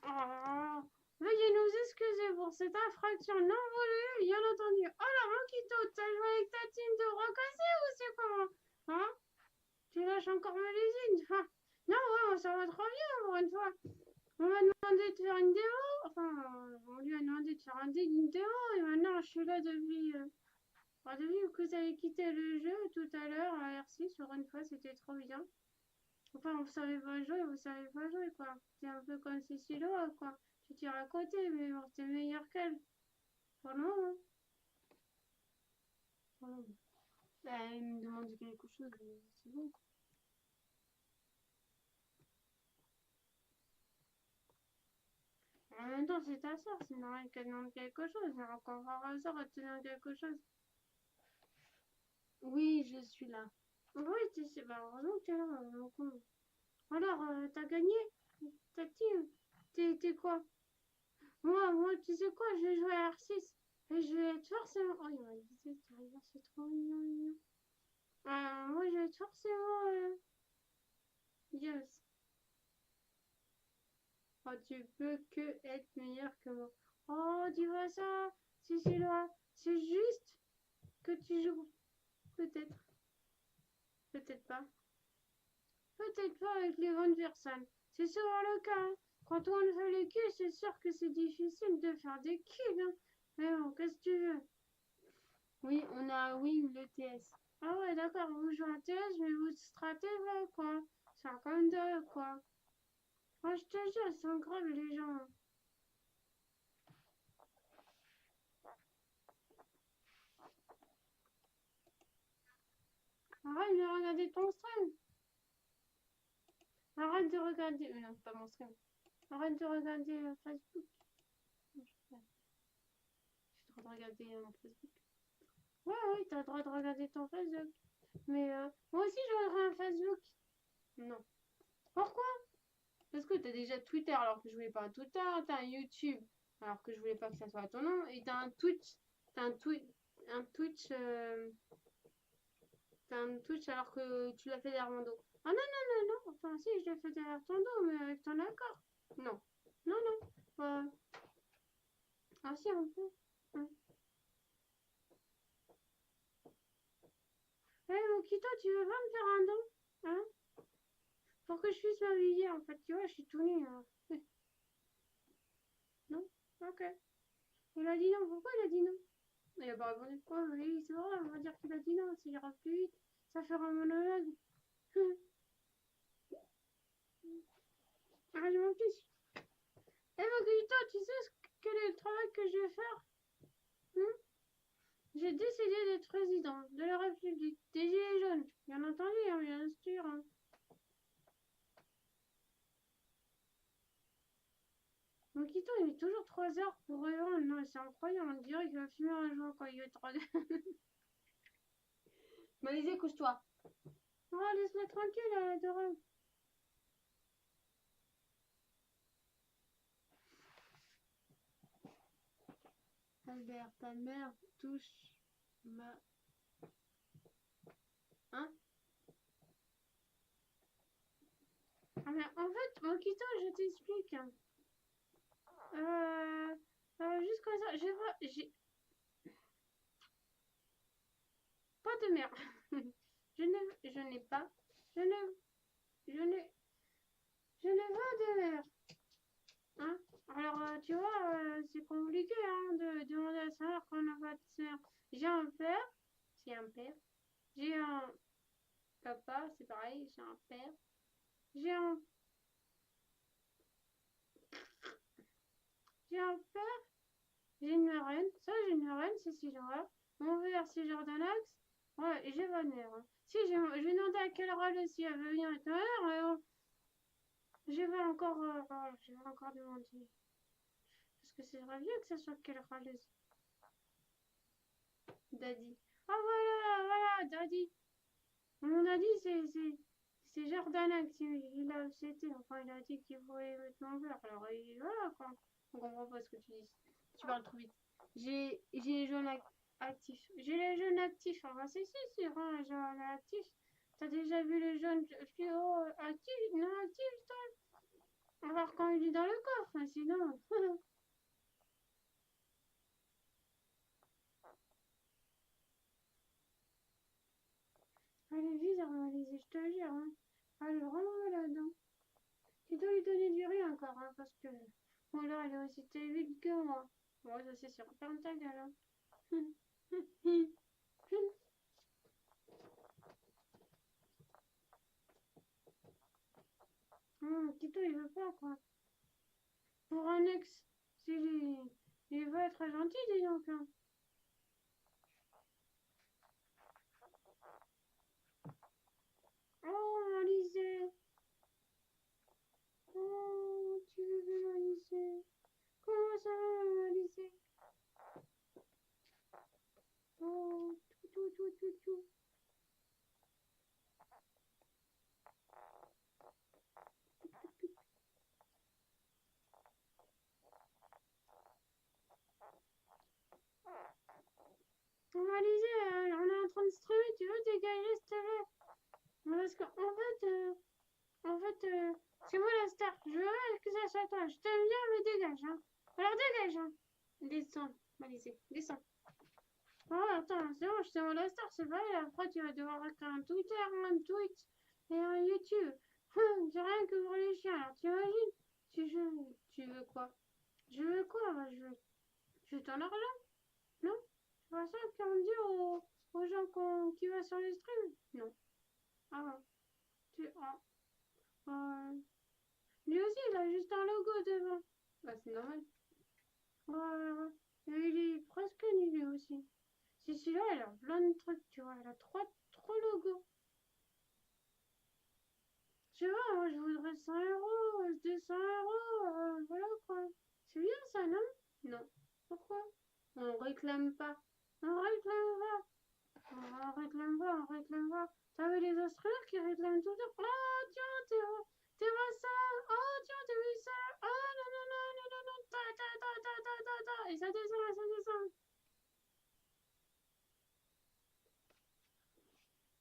Oh, veuillez nous excuser pour cette infraction non voulue, bien entendu. Alors, Moquito, t'as joué avec ta team de recassé ou c'est comment? Hein? Tu lâches encore ma lésine? Enfin, non, ouais, ça va trop bien, pour une fois. On m'a demandé de faire une démo. Enfin, on lui a demandé de faire une démo et maintenant je suis là depuis. Depuis que vous avez quitté le jeu tout à l'heure à R6 sur une fois, c'était trop bien. Enfin, vous savez pas jouer quoi. C'est un peu comme Céciloa quoi. Tu tires à côté, mais bon, t'es meilleur qu'elle. Pour le moment. Voilà. Elle me demande quelque chose, c'est bon quoi. En même temps, c'est ta soeur, c'est normal qu'elle demande quelque chose. Alors qu'on va réussir à te donner quelque chose. Oui, je suis là. Oui, tu sais, bah heureusement que tu es là. Alors, t'as gagné? Ta team? T'es quoi? Moi, tu sais quoi? Je vais jouer à R6. Et je vais être forcément. Oh, il m'a dit, c'est trop mignon. Moi, je vais être forcément. Yes. Oh, tu peux que être meilleur que moi. Oh, dis pas ça. C'est là. C'est juste que tu joues. Peut-être. Peut-être pas. Peut-être pas avec les bonnes personnes. C'est souvent le cas. Hein. Quand on fait les kills, c'est sûr que c'est difficile de faire des kills. Hein. Mais bon, qu'est-ce que tu veux? Oui, on a oui le TS. Ah ouais, d'accord, vous jouez en TS, mais vous stratez quoi. C'est un counter, quoi. Moi, je te jure, ils sont graves, les gens. Arrête de regarder ton stream. Arrête de regarder. Non, pas mon stream. Arrête de regarder Facebook. Non, j'ai le droit de regarder mon Facebook. Ouais, oui, t'as le droit de regarder ton Facebook. Mais moi aussi, j'aurais un Facebook. Non. Pourquoi? Parce que t'as déjà Twitter alors que je voulais pas Twitter. T'as un YouTube alors que je voulais pas que ça soit ton nom. Et t'as un Twitch. T'as un Twitch. Un Twitch. T'as un Twitch alors que tu l'as fait derrière mon dos. Ah non, non, non, non. Enfin, si, je l'ai fait derrière ton dos, mais avec ton accord. Non. Non, non. Ah si, on peut. Hum. Eh, hey, Mokito, tu veux pas me faire un don? Hein? Pour que je puisse m'habiller, en fait. Tu vois, je suis tout nu. Hein. Non? Ok. Il a dit non. Pourquoi il a dit non? Il a pas répondu. Oh, oui, c'est vrai, on va dire qu'il a dit non. Ça ira plus vite. Ça fera un monologue. Ah, je m'en fiche. Eh, Mokito, tu sais quel est le travail que je vais faire? Hum. J'ai décidé d'être président de la République des Gilets jaunes. Bien entendu, hein, bien sûr. Hein. Mokito, il met toujours 3 heures pour répondre. Non, c'est incroyable. On dirait qu'il va fumer un joint quand il est 3 heures. Malisée, couche-toi. Oh, laisse-la tranquille, elle est adorable. Albert, ta mère touche ma... Hein? Ah, mais en fait, Mokito, je t'explique. Juste comme ça, j'ai pas de mère. Je n'ai pas, je ne, je n'ai, je n'ai pas de mère. Hein? Alors, tu vois, c'est compliqué hein, de demander à sa mère qu'on n'a pas de sœur. J'ai un père, c'est un père. J'ai un papa, c'est pareil, j'ai un père. J'ai un, j'ai un père, j'ai une marraine. Ça, j'ai une marraine, c'est Sylvain. Mon père, c'est Jordanax. Ouais, et j'ai pas de mère. Hein. Si, je vais demander à quelle rôle si elle veut venir avec ma mère, mais bon, je vais encore demander. Parce que c'est vrai bien que ça soit quelle râleuse. Daddy. Ah voilà, voilà, Daddy. Mon daddy, c'est Jordanax. Il a accepté. Enfin, il a dit qu'il voulait mettre mon verre. Alors, voilà quoi. On comprend pas ce que tu dis. Tu parles trop vite. J'ai les jeunes actifs. J'ai les jeunes actifs. Enfin, si, c'est vrai, les jeunes actifs. T'as déjà vu les jeunes fluo actifs, non actifs, toi? Alors quand il est dans le coffre, hein, sinon. Elle est bizarre, Alizée, je te jure. Hein. Elle est vraiment malade. Hein. Tu dois lui donner du riz encore, hein, parce que. Bon, là, elle est aussi terrible que moi. Bon, ça c'est sûr. Ferme ta gueule. Hein. Tito, il veut pas, quoi. Pour un ex, il veut être gentil, dis donc. Hein. Oh, Alizée. Oh, tu veux bien, Alizée. Comment ça va, Alizée? Oh, tout, tout, tout, tout, tout. On va Alizée, on est en train de streamer, tu veux dégager, s'il te plaît? Parce qu'en fait, c'est moi la star. Je veux que ça soit toi. Je t'aime bien, mais dégage, hein. Alors dégage, hein. Descends, Alizée, descends. Oh, attends, c'est bon, je suis moi la star, c'est vrai. Après, tu vas devoir écrire un Twitter, un tweet et un YouTube. C'est rien que pour les chiens. Alors, t'imagines? Tu veux quoi? Je veux quoi? Moi, je veux ton argent, non? C'est pas ça qu'on dit aux gens qui va sur les streams? Non. Ah bon. Ah, lui aussi, il a juste un logo devant. Bah, c'est normal. Ouais, ouais, ouais. Et il est presque nul lui aussi. Si celui-là, il a plein de trucs, tu vois. Il a trois logos. Je sais pas, moi, je voudrais 100 euros, 200 euros, voilà quoi. C'est bien ça, non? Non. Pourquoi? On réclame pas. On réclame pas. On réclame pas, on réclame pas. T'as vu les Australiens qui réclament tout le temps? Oh, tiens, t'es vois ça? Oh, tiens, t'as vu ça? Oh, non, non, non, non, non, non, ta, ta, ta, ta, ta, ta, ta. Et ça descend, et ça descend.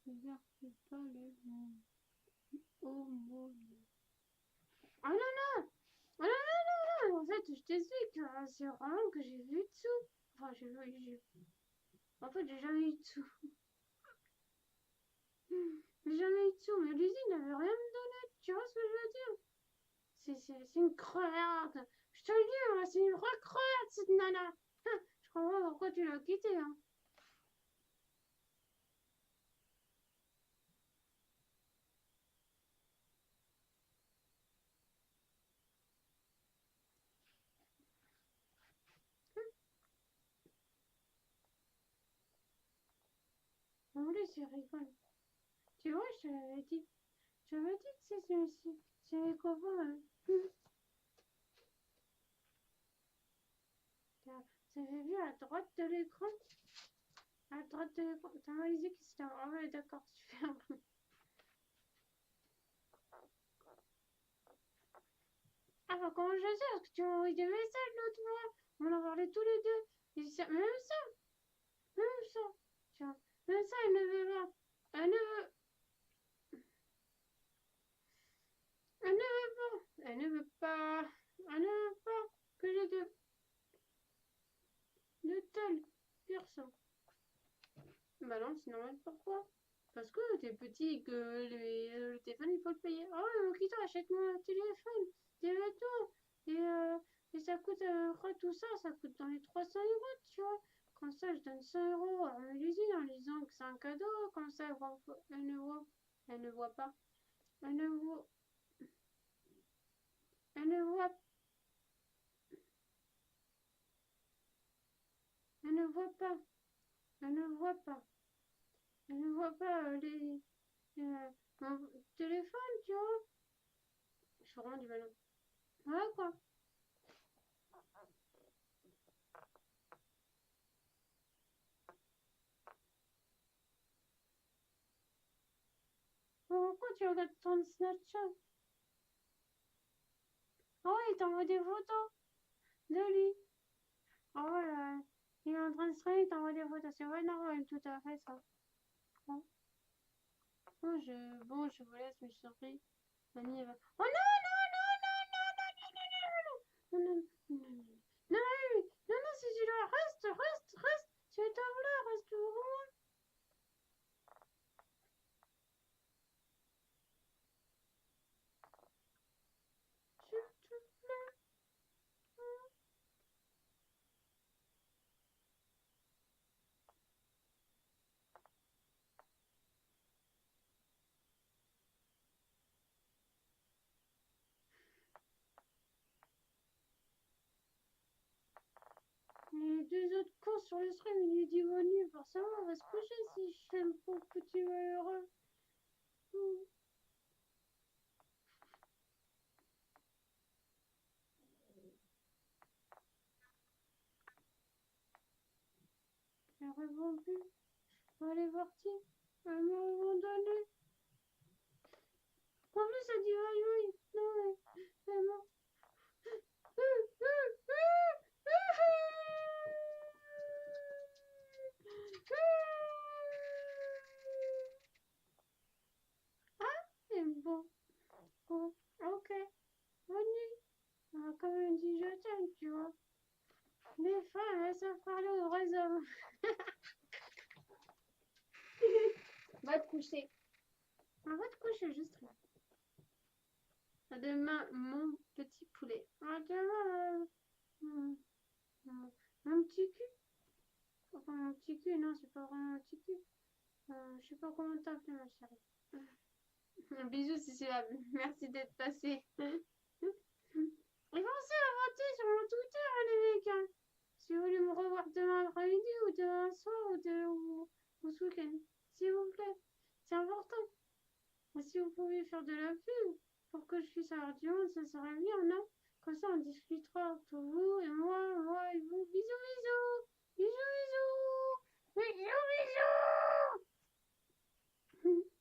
Regarde pas les mots. Oh, mon Dieu. Oh, non, non! Oh, non, non, non, non! En fait, je t'explique. C'est vraiment que j'ai vu dessous. Enfin, en fait, j'ai jamais eu de sous. J'ai jamais eu de sous, mais l'usine n'avait rien me donné. Tu vois ce que je veux dire? C'est une crevarde. Je te le dis, moi, c'est une vraie crevarde, cette nana. Je comprends pas pourquoi tu l'as quittée. Hein. En plus, il rigole. Tu vois, je te l'avais dit. Je t'avais dit que c'est celui-ci. C'est les copains. T'avais vu à droite de l'écran? À droite de l'écran. T'as réalisé que c'était... Ah ouais, d'accord, super. Ah bah comment je sais? Parce que tu m'as envoyé des messages l'autre fois. On en parlait tous les deux. Et ça, même ça. Tiens, même ça, elle ne veut pas. Elle ne veut... Elle ne veut pas. Elle ne veut pas. Elle ne veut pas que j'ai de telles personnes. Bah non, c'est normal. Pourquoi? Parce que t'es petit et que le téléphone, il faut le payer. Ah ouais, Mokito, achète-moi un téléphone, des vêtements. Et ça coûte, tout ça, ça coûte dans les 300 euros, tu vois. Comme ça, je donne 100 euros à l'usine en lui disant que c'est un cadeau. Comme ça, elle ne voit pas. Elle ne voit, elle ne voit, elle ne voit pas. Elle ne voit pas. Elle ne voit pas mon téléphone, tu vois. Je suis vraiment du ballon. Voilà quoi. Pourquoi tu regardes ton Snapchat? Oh, il t'envoie des photos de lui. Oh là, il est en train de se il t'envoie des photos. C'est vrai, normal, tout à fait ça. Bon. Oh, bon, je vous laisse, mes chéris. Mamie, elle va... Oh non, non, non, non, non, non, non, non, non, non, non, non, non, non, non, non, non, si tu là, reste, tu es là, reste au loin. S'il te plaît. Les deux autres cons sur le stream, il lui dit bonne nuit, forcément, on va se coucher si je t'aime pour petit malheureux. Elle répond plus. Elle est partie. Elle m'a abandonné. En plus, elle dit aïe aïe. Non, mais elle est morte. Ah, c'est bon. Bon, ok. Bonne nuit. Elle m'a quand même dit je t'aime, tu vois. Les femmes, elles savent parler aux vrais hommes. Va te coucher. Va te coucher juste là. À demain, mon petit poulet. À demain, mon petit cul. Enfin, mon petit cul, non, c'est pas vraiment un petit cul. Je sais pas comment t'appeler, ma chérie. Un bisou si c'est là. Merci d'être passé. Et pensez à voter sur mon Twitter, hein, les mecs. Hein. Si vous voulez me revoir demain après-midi ou demain soir ou ce week-end. S'il vous plaît. C'est important. Et si vous pouvez faire de la pub pour que je puisse avoir du monde, ça serait bien, non? Comme ça, on discutera entre vous et moi et vous. Bisous, bisous. Bisous, bisous. Bisous, bisous.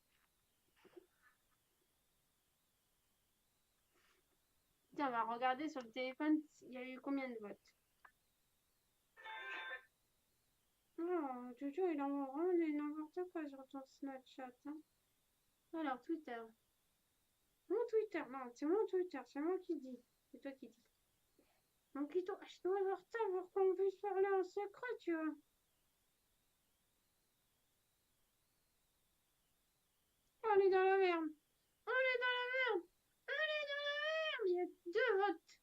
Tiens, on va regarder sur le téléphone, il y a eu combien de votes. Oh, Jojo, il envoie vraiment n'importe quoi sur ton Snapchat. Hein. Alors, Twitter. Mon Twitter, non, c'est mon Twitter, c'est moi qui dis. C'est toi qui dis. Donc, je dois avoir ça pour qu'on puisse parler en secret, tu vois. On est dans la merde. On est dans la merde. On est dans la merde. Il y a 2 votes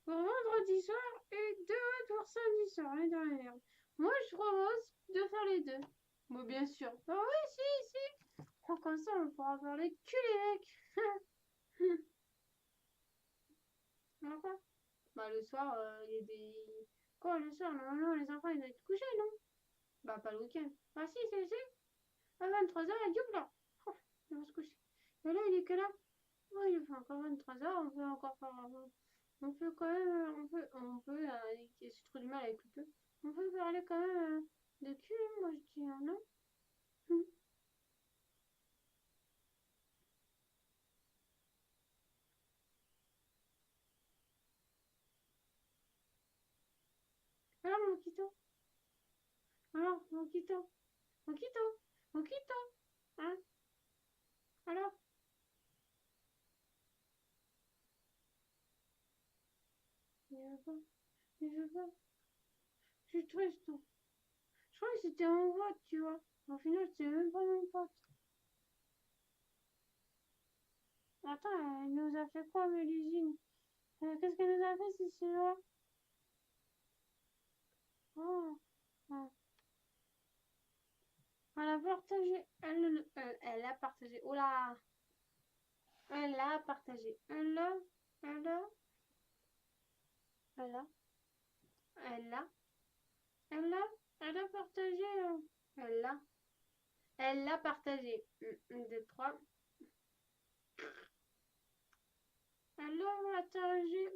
pour vendredi soir et 2 votes pour samedi soir. On est dans la merde. Moi, je propose de faire les deux. Bon, bien sûr. Ah oui, si. Oh, comme ça, on pourra parler que les mecs. D'accord. Bah, le soir, il y a des... Quoi, le soir? Non, les enfants, ils doivent être couchés, non? Bah, pas le week-end. Ah, si. À 23h, il dit, là. Oh, il va se coucher. Et là, il est quelle heure? Oh, il fait encore 23h, on peut encore faire... On peut quand même... j'ai trop du mal avec le peu. On peut parler quand même de cul, moi, je dis, hein, non? Alors, mon quito? Alors, mon quito? Mon quito? Mon quito? Hein? Alors? Il veut pas. Il veut pas. Je suis triste. Je crois que c'était mon vote, tu vois. Au final, c'est même pas mon pote. Attends, elle nous a fait quoi, Mélusine? Qu'est-ce qu'elle nous a fait, Cécilia? Oh, oh. Elle a partagé. Elle a partagé. Oh là! Elle a partagé. Elle a, elle a, elle a, elle a, elle a partagé. Elle a, elle l'a partagé. 1, 2, 3. Elle a partagé,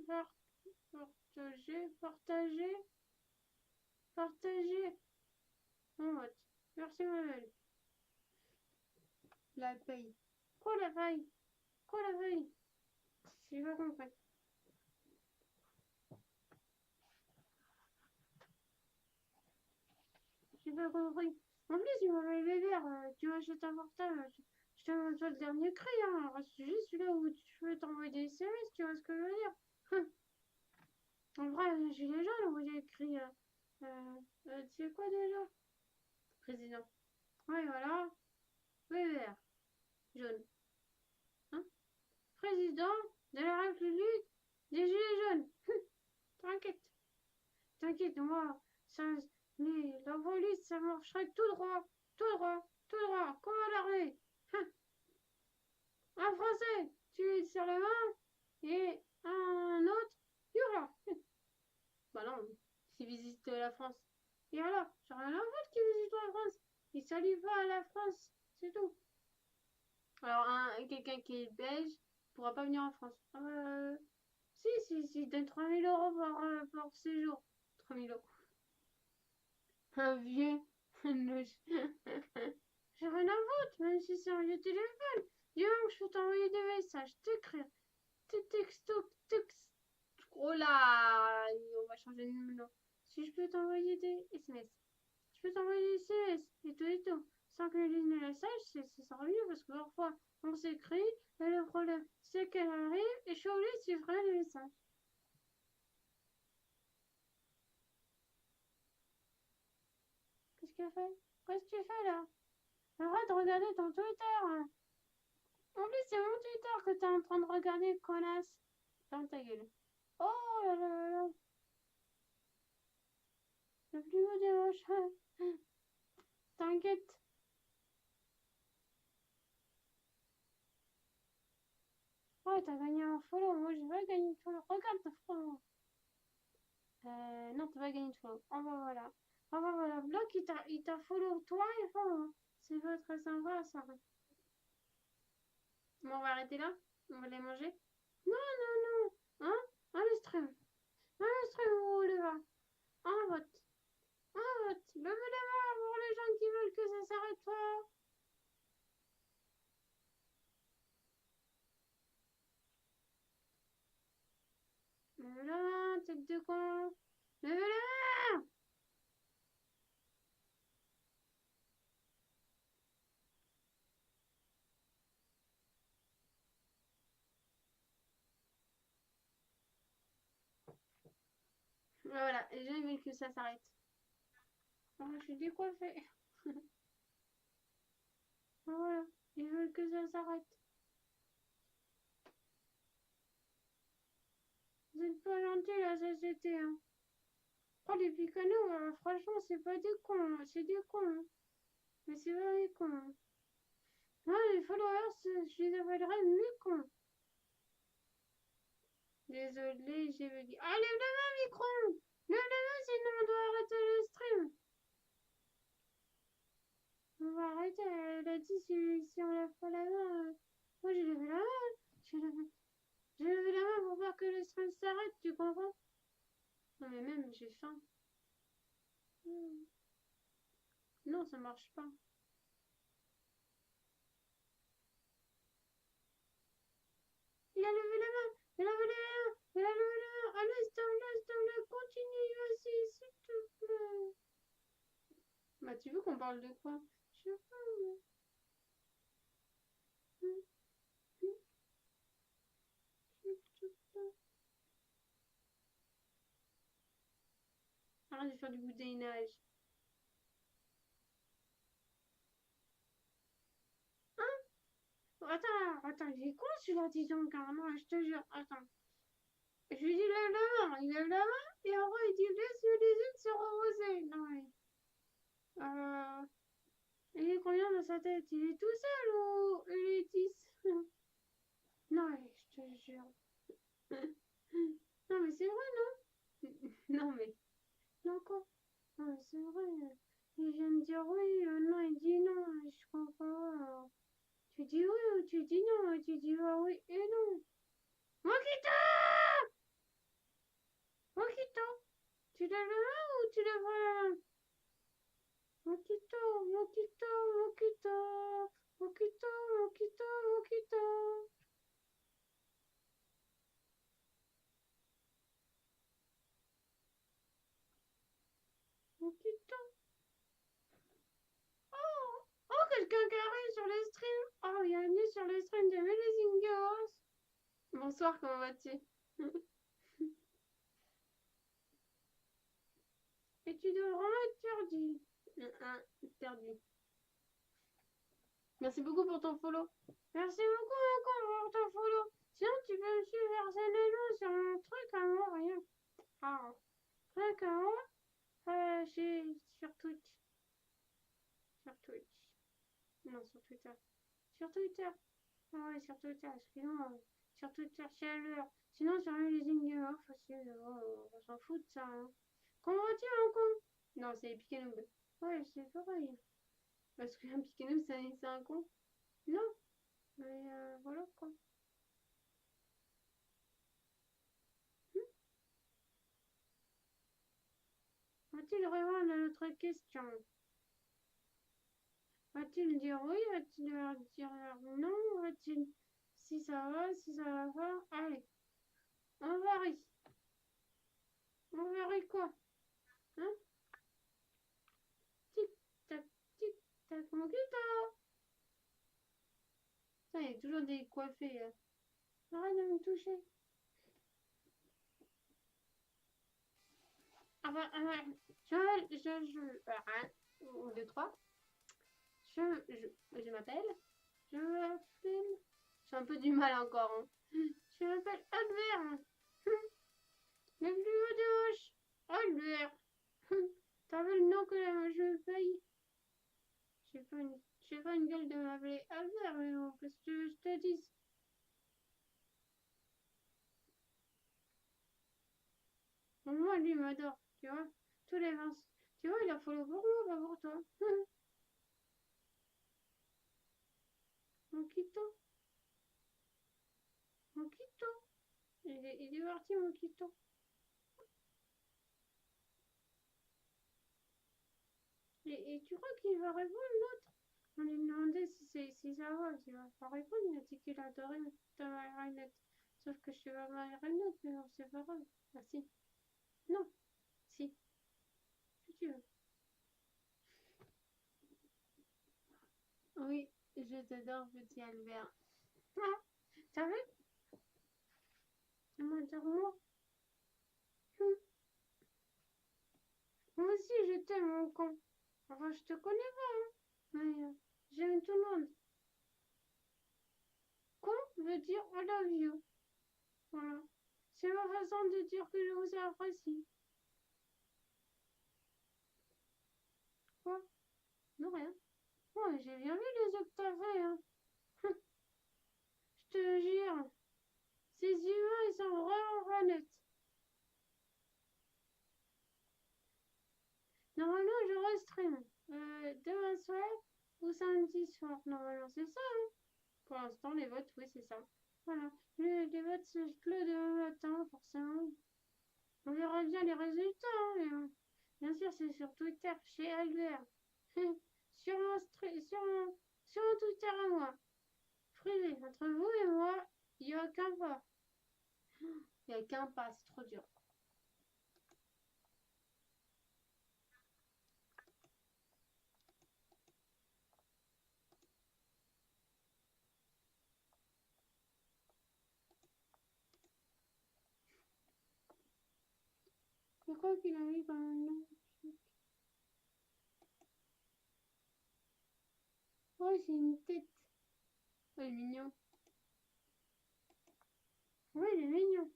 partagé. Mon vote. Merci, Manuel. La paye. Quoi la paye? Quoi la paye? J'ai pas compris. J'ai pas compris. En plus, il m'avait les verres. Tu m'achètes un portable. Je te demande pas le dernier cri, hein. Reste juste là où tu peux t'envoyer des SMS, tu vois ce que je veux dire. En vrai, j'ai les jaunes où j'ai écrit. Tu sais quoi déjà? Président. Ouais, voilà. Oui, vert. Jaune. Hein? Président de la République des Gilets jaunes. T'inquiète. T'inquiète, moi, ça, la police, ça marcherait tout droit. Tout droit. Tout droit. Comme à l'armée. Un Français, tu lui serres la main. Et un autre, youra. Bah non, s'il visite la France. Et alors, j'ai rien à foutre qu'il visite la France. Il salue pas à la France, c'est tout. Alors, quelqu'un qui est belge pourra pas venir en France. Si, donne 3 000 € par séjour. 3 000 €. Un vieux. J'ai rien à foutre, même si c'est un vieux téléphone. Dis donc, je peux t'envoyer des messages, t'écrire, tes textos, Oh là, on va changer de numéro. Si je peux t'envoyer des SMS. Je peux t'envoyer des SMS et tout. Sans que je lise les messages, ça sera mieux parce que parfois on s'écrit et le problème c'est qu'elle arrive et je suis obligée de suivre les messages. Qu'est-ce qu'elle fait? Qu'est-ce que tu fais là? Arrête de regarder ton Twitter. En plus, c'est mon Twitter que t'es en train de regarder, connasse. Ferme ta gueule. Oh là là là là. Le plus beau des moches. T'inquiète. Ouais, t'as gagné un follow. Moi, j'ai pas gagné de follow. Regarde ta follow. Non, t'as pas gagné de follow. Oh bah voilà. Oh bah voilà. Bloc, il t'a follow toi et follow. C'est pas très sympa, ça. Bon, on va arrêter là. On va les manger. Non, non, non. Hein? Un stream. Un stream, vous voulez voir. Un vote. Un vote. Levez les mains pour les gens qui veulent que ça s'arrête pas. Levez la main, tête de con. Levez la main. Voilà, les gens ils veulent que ça s'arrête. Oh, je suis décoiffée. Voilà, ils veulent que ça s'arrête. Vous êtes pas gentils, la société, hein. Oh, les picanos, franchement, c'est pas des cons, hein. C'est des cons, hein. Mais c'est pas des cons, hein. Non, les followers, je les appellerais mes cons. Désolé, j'ai bugué. Ah, lève la main, micro! Lève la main, sinon on doit arrêter le stream. On va arrêter, elle a dit si on lève pas la main. Moi, j'ai levé la main. J'ai levé la main pour voir que le stream s'arrête, tu comprends? Non, mais même, j'ai faim. Non, ça marche pas. Il a levé la main. Il a levé la main. Il a levé la main. Allez, stop, continue, vas-y, s'il te plaît. Bah, tu veux qu'on parle de quoi? Je sais pas. Arrête de faire du boudinage. Hein? Attends, il est con celui-là, disons, carrément, je te jure. Attends. Je lui dis lève la main, il lève la main, et après il dit laisse les unes se reposer. Non mais. Il est combien dans sa tête? Il est tout seul ou il est 10? Non mais je te jure. Non mais c'est vrai, non? Non mais. Non quoi? Non mais c'est vrai. Il vient de dire oui, non, il dit non, je comprends pas. Tu dis oui ou tu dis non, tu dis ah oui et non. Mokito! Mokito! Tu lèves la main ou tu lèves pas la main? Mokito, Mokito, Mokito, Mokito, Mokito, Mokito. Mokito. Oh, oh, quelqu'un qui arrive sur le stream. Oh, il y a Bonsoir, comment vas-tu? Et tu dois vraiment être perdu. Perdu. Merci beaucoup pour ton follow. Merci beaucoup encore pour ton follow. Sinon, tu peux me suivre personnellement sur mon truc à moi, rien. Ah, truc à moi, sur Twitch. Sur Twitch. Non, sur Twitter. Sur Twitter. Ah ouais, sur Twitter, excuse-moi. Sur Twitter, chez Albert. Sinon, sur Amazing Gamer, facile. Oh, on s'en fout de ça. Hein. Comment vas-tu, mon con? Non, c'est Epic Noob. Ouais, c'est pareil. Parce qu'un Epic Noob, c'est un con. Non. Mais voilà quoi. Va-t-il répondre à notre question? Va-t-il dire oui? Va-t-il dire non? Va-t-il... Si ça va, si ça va pas? Allez, on varie. On varie quoi? Hein? Tic-tac, tic-tac, mon guitare. Ça, il est toujours décoiffé. Arrête de me toucher. Ah bah, un, deux, trois. Je m'appelle. Je m'appelle. J'ai un peu du mal encore. Hein. Je m'appelle Albert. Le plus haut de gauche. Albert. T'as vu le nom que je paye? J'ai pas une gueule de m'appeler Albert, mais bon, qu'est-ce que je te dis? Moi, lui, m'adore, tu vois. Tous les 20. Tu vois, il a follow pour moi, pas pour toi. Mon quito. Mon quito. Il est parti, mon quito. Et tu crois qu'il va répondre, l'autre? On lui demandait si ça va, il va pas répondre. Il a dit qu'il adorait ta marionnette. Sauf que je suis pas marionnette, mais non, c'est pas grave. Ah si. Non. Si. Si tu veux. Oui, je t'adore, petit Albert. Ah, t'as vu? Moi. Hum. Moi aussi, je t'aime, mon con. Enfin, je te connais pas, hein. Mais j'aime tout le monde. Con veut dire I love you. Voilà. C'est ma façon de dire que je vous apprécie. Quoi? Non, rien. Ouais, j'ai bien vu les yeux que t'as fait, hein. Je te jure. Ces humains, ils sont vraiment pas nets. Normalement, je restreins. Demain soir ou samedi soir. Normalement, c'est ça, hein. Pour l'instant, les votes, oui, c'est ça. Voilà. Les votes se clôt demain matin, forcément. On verra bien les résultats, hein, mais, bien sûr, c'est sur Twitter, chez Albert. Sur mon Twitter à moi. Privé, entre vous et moi, il n'y a qu'un pas. Il n'y a qu'un pas, c'est trop dur. Pourquoi qu'il a mis comme nom? Ouais, c'est une tête. Ouais, il est mignon. Ouais, il est mignon.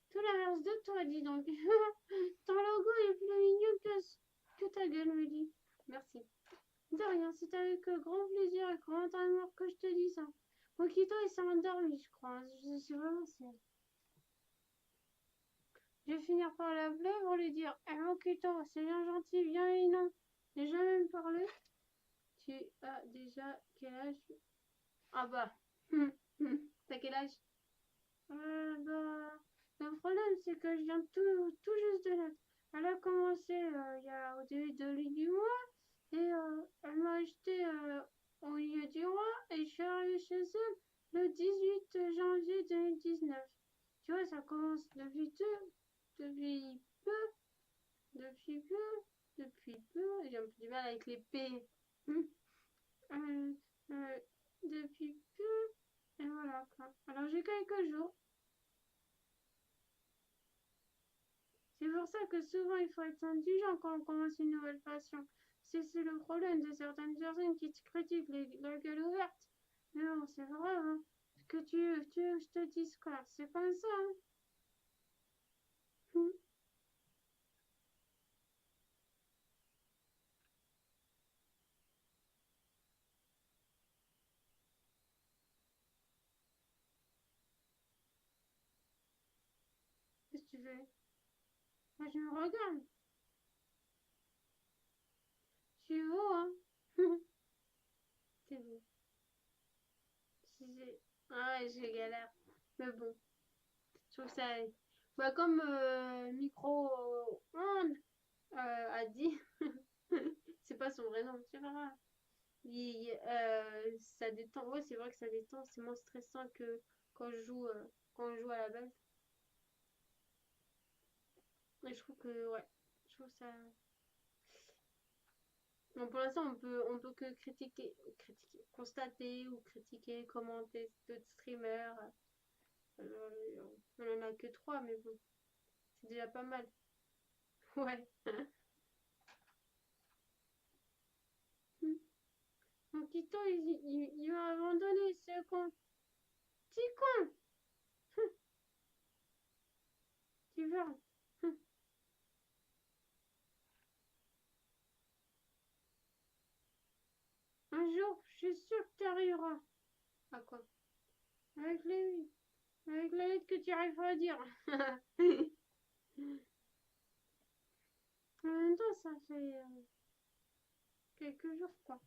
Tout l'inverse de toi, dis donc. Ton logo est plus mignon que ta gueule, me dit. Merci. De rien, c'est avec grand plaisir et grand amour que je te dis ça. Mokito, il s'est endormi, je crois. Je sais vraiment si. Je vais finir par l'appeler pour lui dire hey, Mokito, c'est bien gentil, bien mignon. J'ai jamais me parlé. Tu as déjà quel âge? Ah bah. T'as quel âge? Bah. Le problème, c'est que je viens tout juste de naître. Elle a commencé il y a au début du mois et elle m'a acheté au milieu du mois et je suis arrivée chez elle le 18 janvier 2019. Tu vois, ça commence depuis peu, depuis peu, depuis peu. J'ai un peu du mal avec les P. Euh, depuis peu. Et voilà quoi. Alors j'ai quelques jours. C'est pour ça que souvent il faut être indulgent quand on commence une nouvelle passion. C'est le problème de certaines personnes qui te critiquent la gueule ouverte. Mais non, c'est vrai, hein. Ce que tu veux que je te dise quoi? C'est comme ça, hein. Hum. Qu'est-ce que tu fais? Moi, je me regarde. Je suis beau, hein. C'est beau. Ah ouais, j'ai galère. Mais bon, je trouve ça. Bah, comme Micro-ondes a dit, c'est pas son vrai nom, c'est pas grave. Ça détend. Ouais, c'est vrai que ça détend. C'est moins stressant que quand je joue à la base. Et je trouve que, ouais, je trouve ça. Bon, pour l'instant, on peut que constater ou critiquer, commenter d'autres streamers. On en a que trois, mais bon, c'est déjà pas mal. Ouais. Mon Kito, il m'a abandonné, ce con. Petit con, tu verras. Un jour, je suis sûre que tu arriveras. À quoi? Avec les... Avec la lettre que tu arrives à dire. En même temps, ça fait quelques jours, quoi.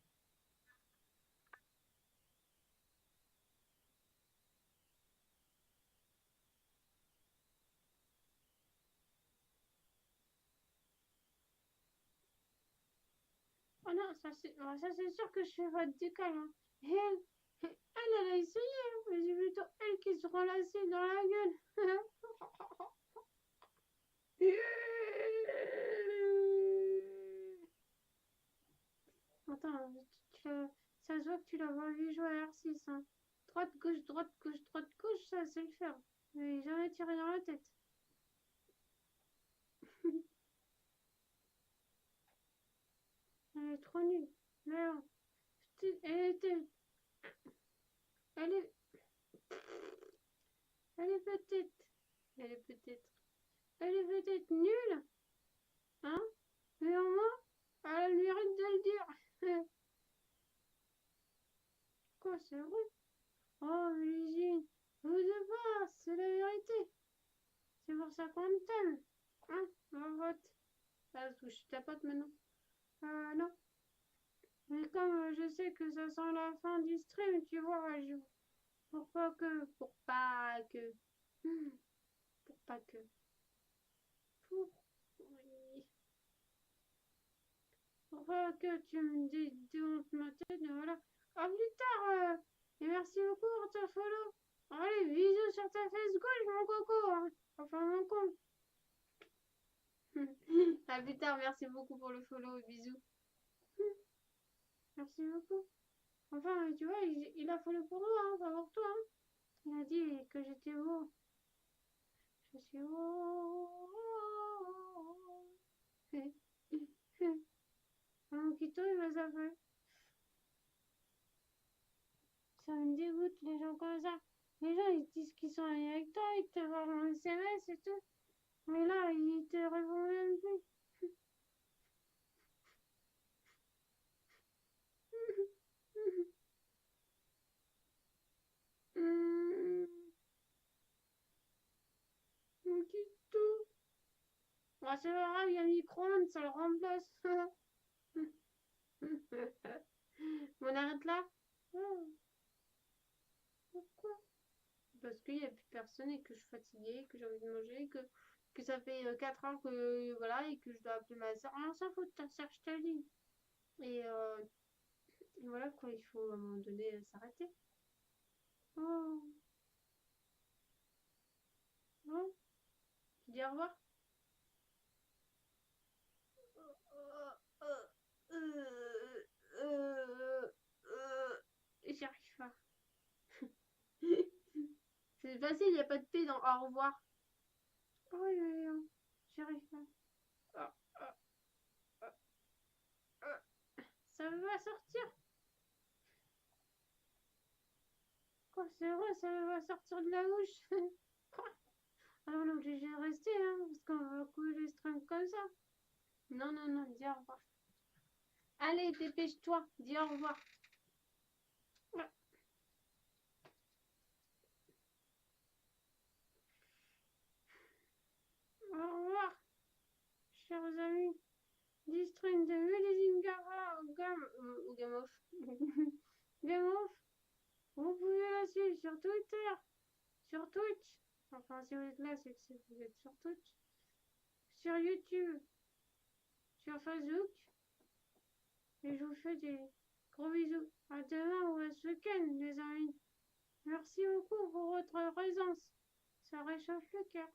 Oh non, ça c'est sûr que je fais votre décal, hein. Et elle a essayé, hein, mais c'est plutôt elle qui se rend la dans la gueule. Attends, ça se voit que tu l'as pas vu jouer à R6, hein. Droite, gauche, droite, gauche, droite, gauche, ça sait le faire. Mais jamais tiré dans la tête. Elle est trop nulle. Mais non. Elle était. Elle est. Elle est peut-être. Elle est peut-être. Elle est peut-être nulle, hein? Mais au moins, elle a le mérite de le dire. Quoi, c'est vrai? Oh, Légine, vous deux pas, c'est la vérité. C'est pour ça qu'on t'aime. Hein? On vote. Ah, je suis ta pote maintenant. Non. Mais comme je sais que ça sent la fin du stream, tu vois, pour pas que. Pour pas que. Hmm, Pour pas que. Pour. Oui. Pour pas que tu me démontes ma tête, voilà. À plus tard, et merci beaucoup pour ta follow. Allez, bisous sur ta face gauche, mon coco, hein. Enfin, mon con. À plus tard, merci beaucoup pour le follow, bisous. Merci beaucoup. Enfin, tu vois, il a follow pour moi, hein, pas pour toi, hein. Il a dit que j'étais beau. Je suis beau. Mon Kito, il m'a zappé. Ça me dégoûte, les gens comme ça. Les gens, ils disent qu'ils sont amis avec toi, ils te voient en SMS et tout. Mais là, ils te répondent même plus. Mon Kito. Bon, c'est pas grave, il y a un micro-ondes, ça le remplace. On arrête là? Oh, pourquoi? Parce qu'il n'y a plus personne et que je suis fatiguée, que j'ai envie de manger, que ça fait 4 ans que voilà et que je dois appeler ma soeur. On s'en fout de ta soeur, je te le dis. Et voilà quoi, il faut à un moment donné s'arrêter. Oh, non? Tu dis au revoir? J'y arrive pas. C'est facile, il n'y a pas de P dans au revoir. Oh, oui, oui, oui, j'y arrive va sortir. Quoi, c'est vrai, ça va sortir de la bouche. Alors on est obligé de rester, hein, parce qu'on va couler les strings comme ça. Non, non, non, dis au revoir. Allez, dépêche-toi, dis au revoir. Ouais. Au revoir, chers amis. Distrain de Releasing Game of. Game of. Vous pouvez la suivre sur Twitter, sur Twitch. Enfin, si vous êtes là, c'est que vous êtes sur Twitch. Sur YouTube, sur Facebook. Et je vous fais des gros bisous. À demain ou à ce week-end, les amis. Merci beaucoup pour votre présence. Ça réchauffe le cœur.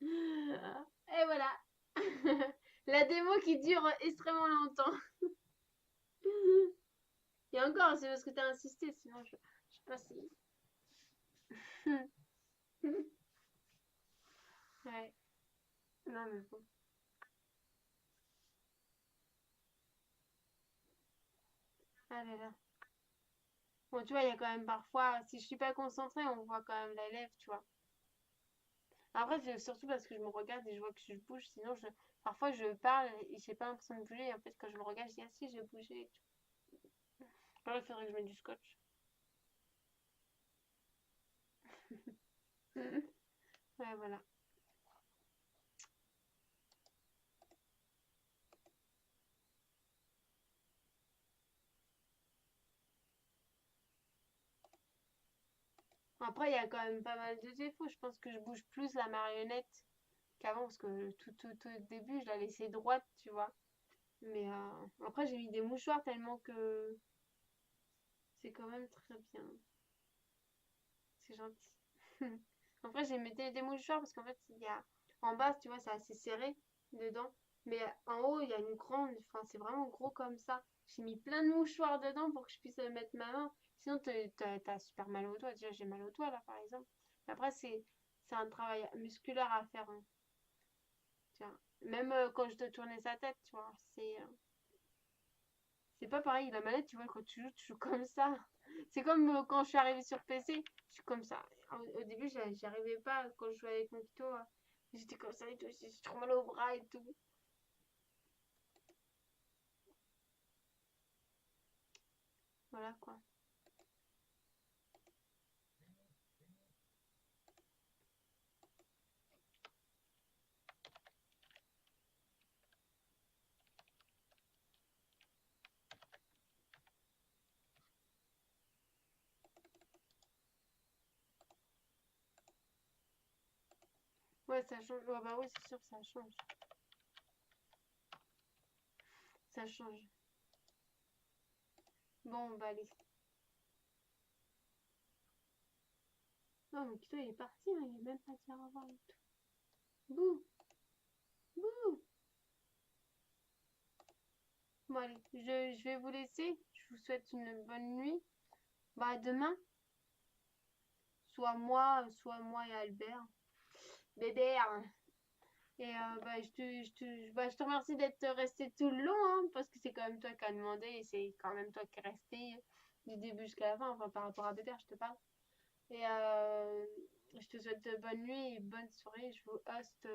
Et voilà. La démo qui dure extrêmement longtemps. Et encore, c'est parce que t'as insisté, sinon je sais pas si. Ouais. Non mais bon. Ah là là. Bon, tu vois, il y a quand même parfois, si je suis pas concentrée, on voit quand même la lèvre, tu vois. Après, c'est surtout parce que je me regarde et je vois que je bouge, sinon parfois je parle et j'ai pas l'impression de bouger. Et en fait, quand je me regarde, je dis, ah si, j'ai bougé. Alors, il faudrait que je mette du scotch. Ouais, voilà. Après, il y a quand même pas mal de défauts. Je pense que je bouge plus la marionnette qu'avant, parce que tout au début, je la laissais droite, tu vois. Mais après, j'ai mis des mouchoirs tellement que c'est quand même très bien. C'est gentil. Après, j'ai mis des mouchoirs parce qu'en fait, il y a en bas, tu vois, c'est assez serré dedans. Mais en haut, il y a une grande, enfin, c'est vraiment gros comme ça. J'ai mis plein de mouchoirs dedans pour que je puisse mettre ma main. Sinon, t'as super mal au doigt. Déjà, j'ai mal au doigt là, par exemple. Mais après, c'est un travail musculaire à faire, hein. Tiens. Même quand je te tournais sa tête, tu vois, c'est pas pareil. La manette, tu vois, quand tu joues comme ça. C'est comme quand je suis arrivée sur PC, je suis comme ça. Au début, j'y arrivais pas quand je jouais avec mon Kito. J'étais comme ça et tout. J'ai trop mal au bras et tout. Voilà quoi. Ouais, ça change. Ouais, bah oui, c'est sûr, ça change. Ça change. Bon, bah allez. Non, mon Kito, il est parti. Hein. Il est même pas dit au revoir et tout. Bouh, bouh. Bon, allez. Je vais vous laisser. Je vous souhaite une bonne nuit. Bah, à demain. Soit moi et Albert. Bébé, hein. Et bah, je te remercie d'être resté tout le long, hein, parce que c'est quand même toi qui as demandé et c'est quand même toi qui es resté du début jusqu'à la fin, enfin par rapport à Bébert, je te parle. Et je te souhaite bonne nuit et bonne soirée. Je vous host